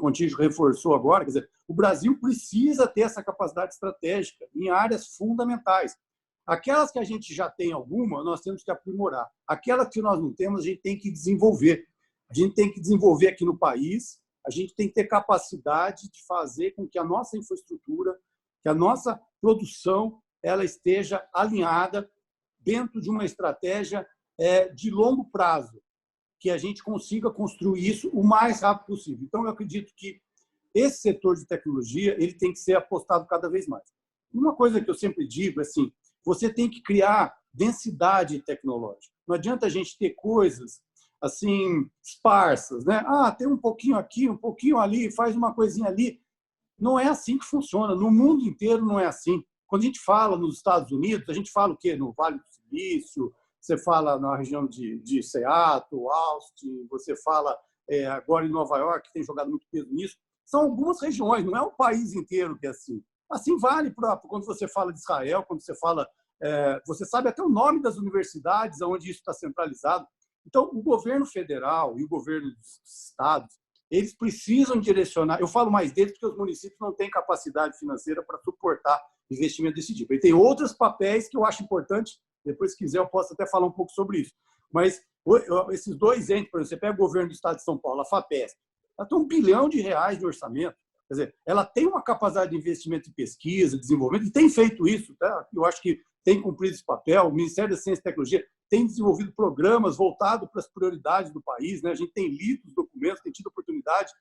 Gontijo reforçou agora, quer dizer, o Brasil precisa ter essa capacidade estratégica em áreas fundamentais. Aquelas que a gente já tem alguma, nós temos que aprimorar. Aquelas que nós não temos, a gente tem que desenvolver. A gente tem que desenvolver aqui no país, a gente tem que ter capacidade de fazer com que a nossa infraestrutura, que a nossa produção, ela esteja alinhada dentro de uma estratégia de longo prazo. que a gente consiga construir isso o mais rápido possível. Então, eu acredito que esse setor de tecnologia ele tem que ser apostado cada vez mais. Uma coisa que eu sempre digo é assim, você tem que criar densidade tecnológica. Não adianta a gente ter coisas assim esparsas, né? Ah, tem um pouquinho aqui, um pouquinho ali, faz uma coisinha ali. Não é assim que funciona. No mundo inteiro não é assim. Quando a gente fala nos Estados Unidos, a gente fala o quê? No Vale do Silício, você fala na região de Seattle, Austin, você fala agora em Nova York, que tem jogado muito peso nisso. São algumas regiões, não é o país inteiro que é assim. Assim vale quando você fala de Israel, quando você fala... você sabe até o nome das universidades onde isso está centralizado. Então, o governo federal e o governo dos estados, eles precisam direcionar... Eu falo mais deles porque os municípios não têm capacidade financeira para suportar investimento desse tipo. E tem outros papéis que eu acho importante. Depois, se quiser, eu posso até falar um pouco sobre isso. Mas esses dois entes, por exemplo, você pega o governo do estado de São Paulo, a FAPESP, ela tem R$1 bilhão de orçamento. Quer dizer, ela tem uma capacidade de investimento em pesquisa, desenvolvimento, e tem feito isso. Tá? Eu acho que tem cumprido esse papel. O Ministério da Ciência e Tecnologia tem desenvolvido programas voltados para as prioridades do país. Né? A gente tem lido os documentos, tem tido oportunidade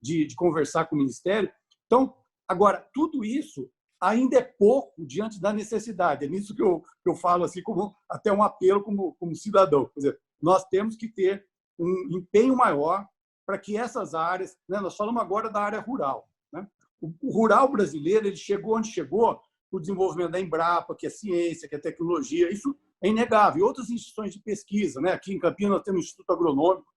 de conversar com o Ministério. Então, agora, tudo isso ainda é pouco diante da necessidade. É nisso que eu falo assim, como até um apelo como cidadão. Quer dizer, nós temos que ter um empenho maior para que essas áreas... Né? Nós falamos agora da área rural. Né? O rural brasileiro ele chegou onde chegou o desenvolvimento da Embrapa, que é ciência, que é tecnologia. Isso é inegável. E outras instituições de pesquisa. Né? Aqui em Campinas nós temos o Instituto Agronômico.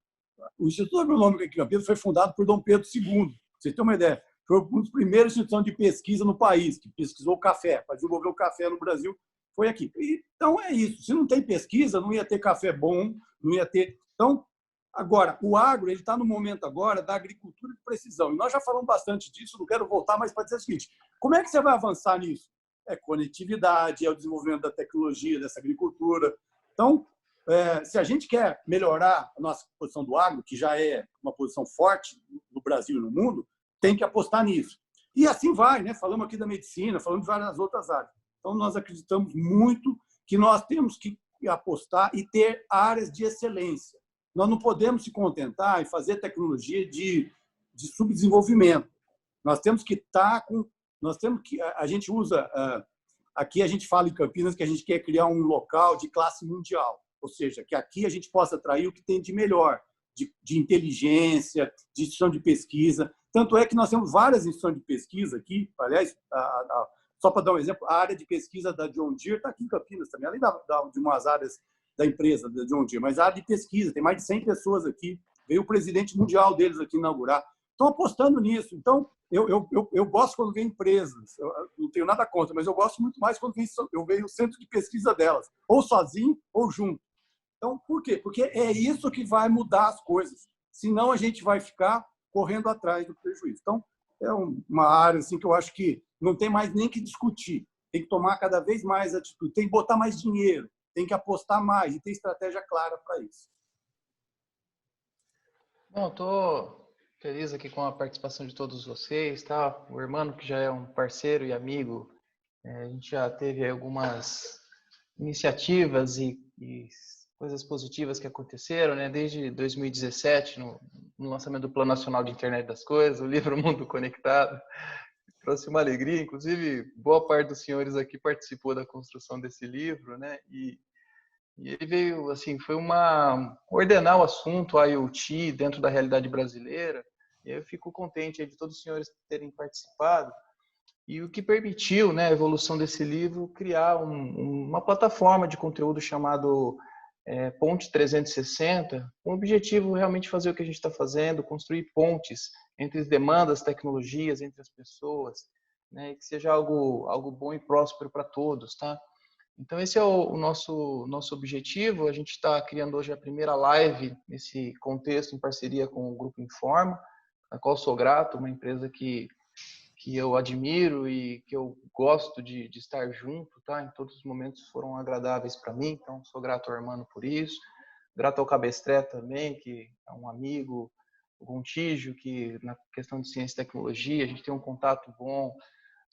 O Instituto Agronômico aqui em Campinas foi fundado por Dom Pedro II. Vocês têm uma ideia? Foi uma das primeiras instituições de pesquisa no país, que pesquisou o café, para desenvolver o café no Brasil, foi aqui. Então, é isso. Se não tem pesquisa, não ia ter café bom, não ia ter... Então, agora, o agro está no momento agora da agricultura de precisão. E nós já falamos bastante disso, não quero voltar, mas para dizer o seguinte, como é que você vai avançar nisso? É conectividade, é o desenvolvimento da tecnologia, dessa agricultura. Então, se a gente quer melhorar a nossa posição do agro, que já é uma posição forte no Brasil e no mundo, tem que apostar nisso. E assim vai, né? Falamos aqui da medicina, falamos de várias outras áreas. Então, nós acreditamos muito que nós temos que apostar e ter áreas de excelência. Nós não podemos se contentar em fazer tecnologia de subdesenvolvimento. Nós temos que estar com... A gente usa... Aqui a gente fala em Campinas que a gente quer criar um local de classe mundial. Ou seja, que aqui a gente possa atrair o que tem de melhor, de inteligência, de instituição de pesquisa. Tanto é que nós temos várias instituições de pesquisa aqui. Aliás, só para dar um exemplo, a área de pesquisa da John Deere está aqui em Campinas também, além de umas áreas da empresa da John Deere, mas a área de pesquisa, tem mais de 100 pessoas aqui. Veio o presidente mundial deles aqui inaugurar. Estão apostando nisso. Então, eu gosto quando vem empresas, eu não tenho nada contra, mas eu gosto muito mais quando eu vejo o centro de pesquisa delas, ou sozinho ou junto. Então, por quê? Porque é isso que vai mudar as coisas. Senão, a gente vai ficar correndo atrás do prejuízo. Então, é uma área assim, que eu acho que não tem mais nem que discutir. Tem que tomar cada vez mais atitude, tem que botar mais dinheiro, tem que apostar mais e ter estratégia clara para isso. Bom, estou feliz aqui com a participação de todos vocês. Tá? O Hermano, que já é um parceiro e amigo, a gente já teve algumas iniciativas e coisas positivas que aconteceram, né? Desde 2017, no lançamento do Plano Nacional de Internet das Coisas, o livro Mundo Conectado, trouxe uma alegria. Inclusive, boa parte dos senhores aqui participou da construção desse livro, né? E ele veio, assim, foi ordenar o assunto IoT dentro da realidade brasileira. E eu fico contente de todos os senhores terem participado. E o que permitiu, né, a evolução desse livro, criar uma plataforma de conteúdo chamado Ponte 360, com o objetivo realmente de fazer o que a gente está fazendo, construir pontes entre as demandas, tecnologias, entre as pessoas, né, e que seja algo bom e próspero para todos, tá? Então esse é o nosso objetivo. A gente está criando hoje a primeira live nesse contexto em parceria com o Grupo Informa, a qual sou grato, uma empresa que eu admiro e que eu gosto de estar junto, tá? Em todos os momentos foram agradáveis para mim, então sou grato ao Hermano por isso, grato ao Cabestré também, que é um amigo, o Gontijo, que na questão de ciência e tecnologia a gente tem um contato bom,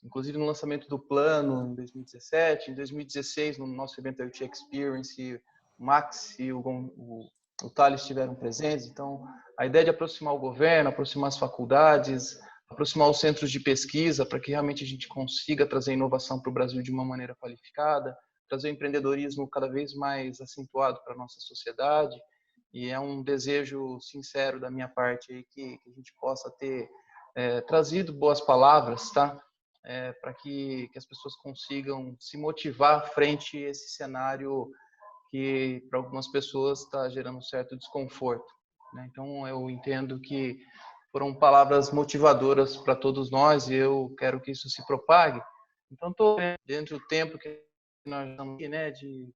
inclusive no lançamento do plano em 2017, em 2016 no nosso evento IoT Experience, o Max e o o Thales estiveram presentes. Então, a ideia de aproximar o governo, aproximar as faculdades, aproximar os centros de pesquisa, para que realmente a gente consiga trazer inovação para o Brasil de uma maneira qualificada, trazer o empreendedorismo cada vez mais acentuado para a nossa sociedade. E é um desejo sincero da minha parte aí que a gente possa ter trazido boas palavras, tá? Para que as pessoas consigam se motivar frente a esse cenário que para algumas pessoas está gerando um certo desconforto, né? Então eu entendo que foram palavras motivadoras para todos nós e eu quero que isso se propague. Então estou dentro do tempo que nós estamos aqui, né, de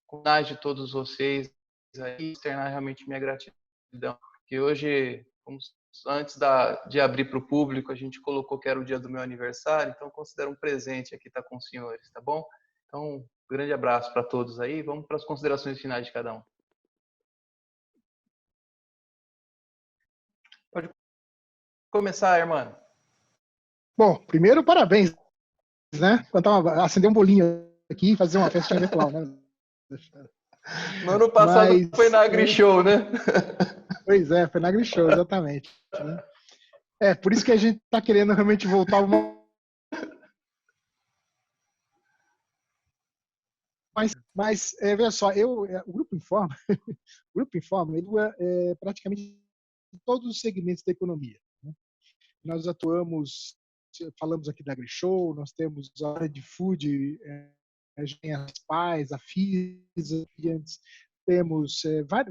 comunidade de todos vocês aí, externar realmente minha gratidão, que hoje, antes de abrir para o público, a gente colocou que era o dia do meu aniversário, então considero um presente aqui estar com os senhores, tá bom? Então, um grande abraço para todos aí, vamos para as considerações finais de cada um. Pode começar, irmão. Bom, primeiro, parabéns, né? Acender um bolinho aqui e fazer uma festinha virtual, né? No ano passado foi na AgriShow, né? Pois é, foi na AgriShow, exatamente. Né? Por isso que a gente está querendo realmente voltar Mas veja só, o Grupo Informa, ele é praticamente em todos os segmentos da economia. Né? Nós atuamos, falamos aqui da AgriShow, nós temos a área de food, as PAIs, a FISA, temos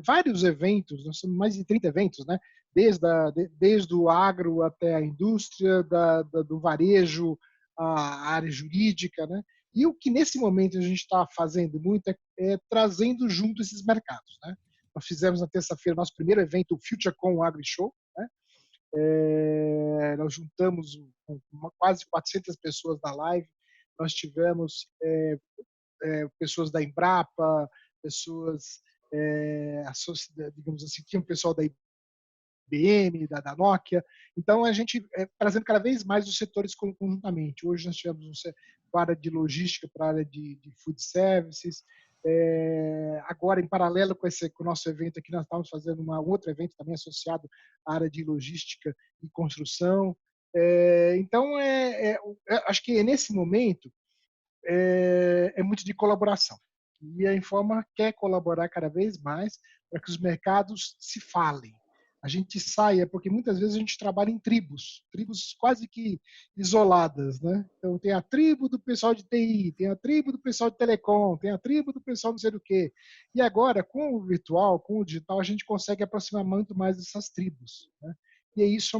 vários eventos, nós temos mais de 30 eventos, né? Desde o agro até a indústria, do varejo, a área jurídica, né? E o que nesse momento a gente está fazendo muito é trazendo junto esses mercados, né? Nós fizemos na terça-feira nosso primeiro evento, o FutureCon AgriShow, né? Nós juntamos quase 400 pessoas na live, nós tivemos pessoas da Embrapa, pessoas, digamos assim, tinha um pessoal da IBM, da Nokia. Então, a gente trazendo cada vez mais os setores conjuntamente. Hoje nós tivemos para a área de logística, para a área de food services. Agora, em paralelo com o nosso evento aqui, nós estamos fazendo um outro evento também associado à área de logística e construção. Então, acho que nesse momento é muito de colaboração. E a Informa quer colaborar cada vez mais para que os mercados se falem. A gente saia, porque muitas vezes a gente trabalha em tribos quase que isoladas, né? Então tem a tribo do pessoal de TI, tem a tribo do pessoal de telecom, tem a tribo do pessoal não sei do quê. E agora, com o virtual, com o digital, a gente consegue aproximar muito mais dessas tribos, né? E isso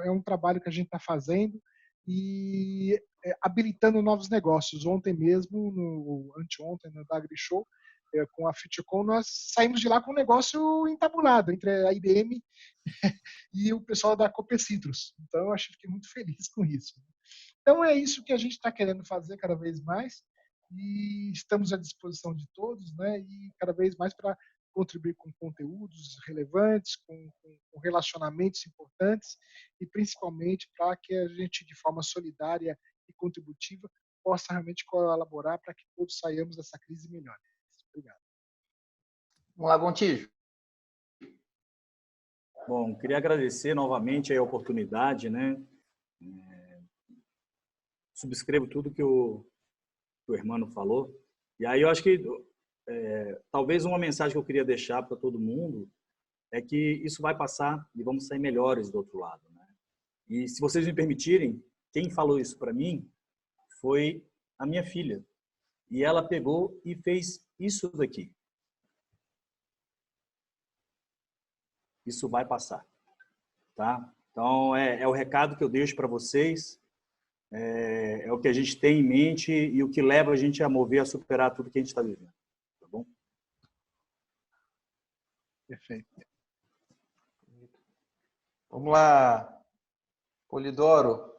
é um trabalho que a gente está fazendo e habilitando novos negócios. Ontem mesmo, anteontem, no AgriShow, com a FutureCon, nós saímos de lá com um negócio entabulado entre a IBM e o pessoal da Cooper Citrus. Então, eu acho que fiquei muito feliz com isso. Então, é isso que a gente está querendo fazer cada vez mais e estamos à disposição de todos, né? E cada vez mais para contribuir com conteúdos relevantes, com relacionamentos importantes e principalmente para que a gente, de forma solidária e contributiva, possa realmente colaborar para que todos saiamos dessa crise melhores. Obrigado. Vamos lá, Gontijo. Bom, queria agradecer novamente a oportunidade, né? Subscrevo tudo que o Hermano falou. E aí eu acho que talvez uma mensagem que eu queria deixar para todo mundo é que isso vai passar e vamos sair melhores do outro lado, né? E se vocês me permitirem, quem falou isso para mim foi a minha filha. E ela pegou e fez isso daqui. Isso vai passar, tá? Então, é o recado que eu deixo para vocês, é o que a gente tem em mente e o que leva a gente a mover, a superar tudo que a gente está vivendo, tá bom? Perfeito. Vamos lá, Polidoro.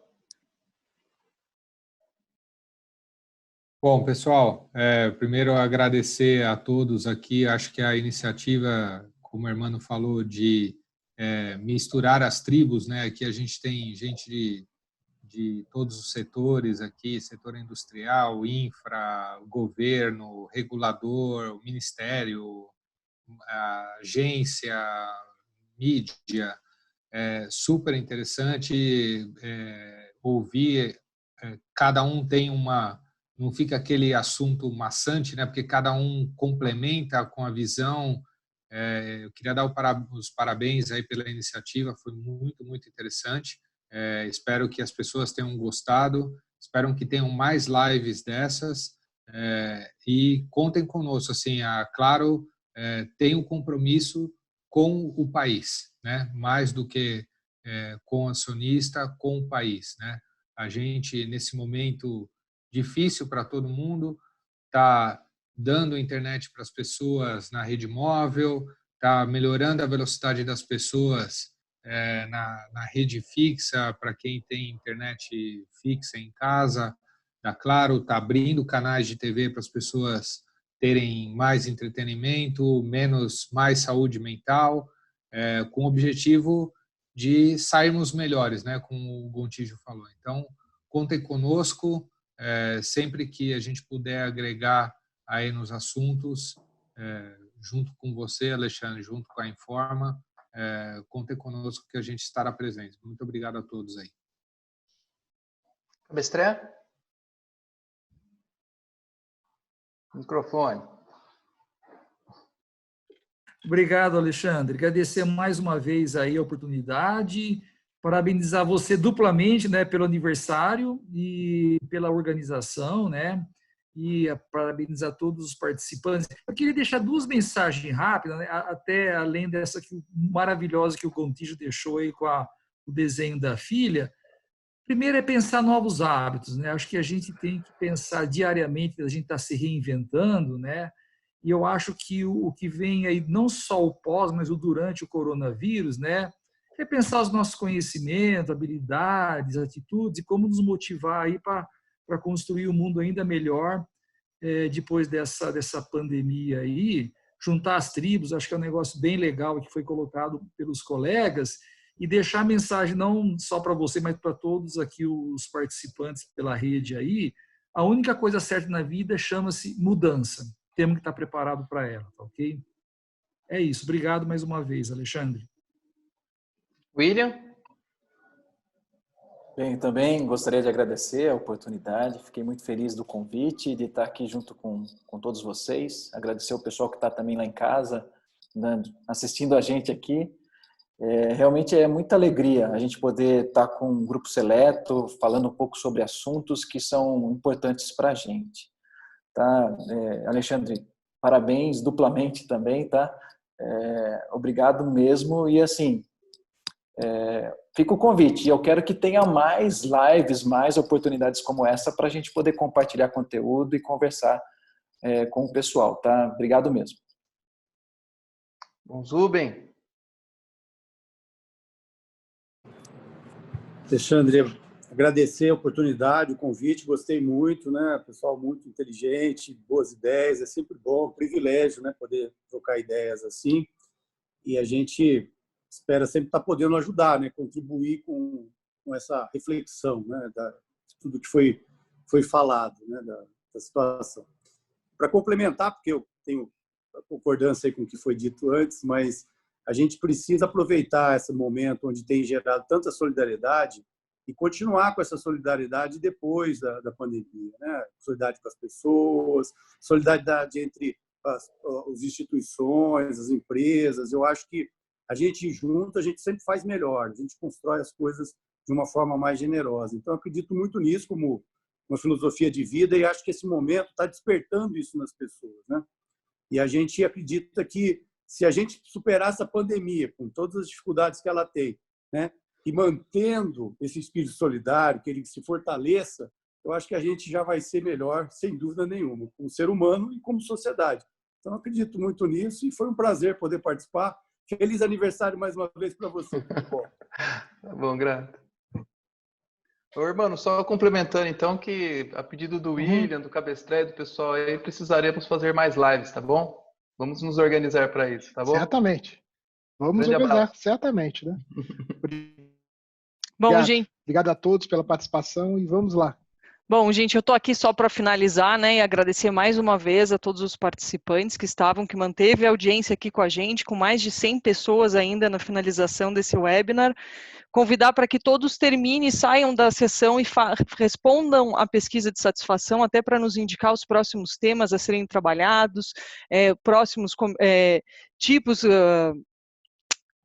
Bom, pessoal, primeiro agradecer a todos aqui. Acho que a iniciativa, como o Hermano falou, de misturar as tribos, né? Aqui a gente tem gente de todos os setores aqui, setor industrial, infra, governo, regulador, ministério, agência, mídia, super interessante ouvir. Cada um tem não fica aquele assunto maçante, né? Porque cada um complementa com a visão. Eu queria dar os parabéns aí pela iniciativa, foi muito, muito interessante. Espero que as pessoas tenham gostado, espero que tenham mais lives dessas e contem conosco. Assim, a Claro tem um compromisso com o país, né? Mais do que com o acionista, com o país, né? A gente, nesse momento difícil para todo mundo, está dando internet para as pessoas na rede móvel, está melhorando a velocidade das pessoas na rede fixa, para quem tem internet fixa em casa. Da Claro está abrindo canais de TV para as pessoas terem mais entretenimento, mais saúde mental, com o objetivo de sairmos melhores, né, como o Gontijo falou. Então, contem conosco, sempre que a gente puder agregar aí nos assuntos, junto com você, Alexandre, junto com a Informa, contem conosco que a gente estará presente. Muito obrigado a todos aí. Cabestré? Microfone. Obrigado, Alexandre. Agradecer mais uma vez aí a oportunidade, parabenizar você duplamente, né, pelo aniversário e pela organização, né, e parabenizar todos os participantes. Eu queria deixar duas mensagens rápidas, né, até além dessa maravilhosa que o Gontijo deixou aí com o desenho da filha. Primeiro é pensar novos hábitos, né? Acho que a gente tem que pensar diariamente, a gente está se reinventando, né? E eu acho que o que vem aí, não só o pós, mas o durante o coronavírus, né? Repensar os nossos conhecimentos, habilidades, atitudes e como nos motivar aí para construir um mundo ainda melhor depois dessa pandemia aí. Juntar as tribos, acho que é um negócio bem legal que foi colocado pelos colegas, e deixar a mensagem não só para você, mas para todos aqui os participantes pela rede aí. A única coisa certa na vida chama-se mudança. Temos que estar preparados para ela, tá ok? É isso. Obrigado mais uma vez, Alexandre. William? Bem, também gostaria de agradecer a oportunidade, fiquei muito feliz do convite, de estar aqui junto com todos vocês, agradecer o pessoal que está também lá em casa, assistindo a gente aqui. Realmente é muita alegria a gente poder estar com um grupo seleto, falando um pouco sobre assuntos que são importantes para a gente. Tá? Alexandre, parabéns duplamente também, tá? Obrigado mesmo, e assim, fica o convite, eu quero que tenha mais lives, mais oportunidades como essa para a gente poder compartilhar conteúdo e conversar com o pessoal, tá? Obrigado mesmo. Bom, Zubem? Alexandre, agradecer a oportunidade, o convite, gostei muito, né? Pessoal muito inteligente, boas ideias, é sempre bom, privilégio, né? Poder trocar ideias assim, e a gente espera sempre estar podendo ajudar, né? Contribuir com essa reflexão, né? De tudo que foi falado, né? Da situação. Para complementar, porque eu tenho a concordância aí com o que foi dito antes, mas a gente precisa aproveitar esse momento onde tem gerado tanta solidariedade e continuar com essa solidariedade depois da pandemia, né? Solidariedade com as pessoas, solidariedade entre as instituições, as empresas. Eu acho que a gente junto, a gente sempre faz melhor, a gente constrói as coisas de uma forma mais generosa. Então, eu acredito muito nisso como uma filosofia de vida e acho que esse momento está despertando isso nas pessoas, né? E a gente acredita que se a gente superar essa pandemia com todas as dificuldades que ela tem, né, e mantendo esse espírito solidário, que ele se fortaleça, eu acho que a gente já vai ser melhor, sem dúvida nenhuma, como ser humano e como sociedade. Então, eu acredito muito nisso e foi um prazer poder participar. Feliz aniversário mais uma vez para você. Tá bom, grato. Ô, irmão, só complementando então que a pedido do William, do Cabestré e do pessoal aí, precisaremos fazer mais lives, tá bom? Vamos nos organizar para isso, tá bom? Certamente. Vamos Grande organizar, abraço. certamente, né? Bom, Obrigado. gente. Obrigado a todos pela participação e vamos lá. Bom, gente, eu estou aqui só para finalizar, né, e agradecer mais uma vez a todos os participantes que estavam, que manteve a audiência aqui com a gente, com mais de 100 pessoas ainda na finalização desse webinar. Convidar para que todos terminem, saiam da sessão e respondam à pesquisa de satisfação, até para nos indicar os próximos temas a serem trabalhados, próximos tipos,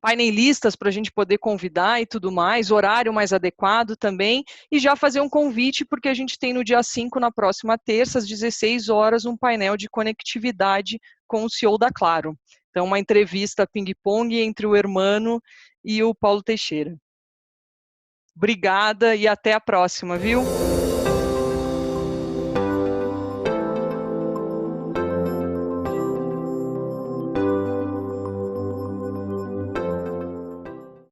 painelistas para a gente poder convidar e tudo mais, horário mais adequado também, e já fazer um convite, porque a gente tem no dia 5, na próxima terça, às 16 horas, um painel de conectividade com o CEO da Claro. Então, uma entrevista ping-pong entre o Hermano e o Paulo Teixeira. Obrigada e até a próxima, viu?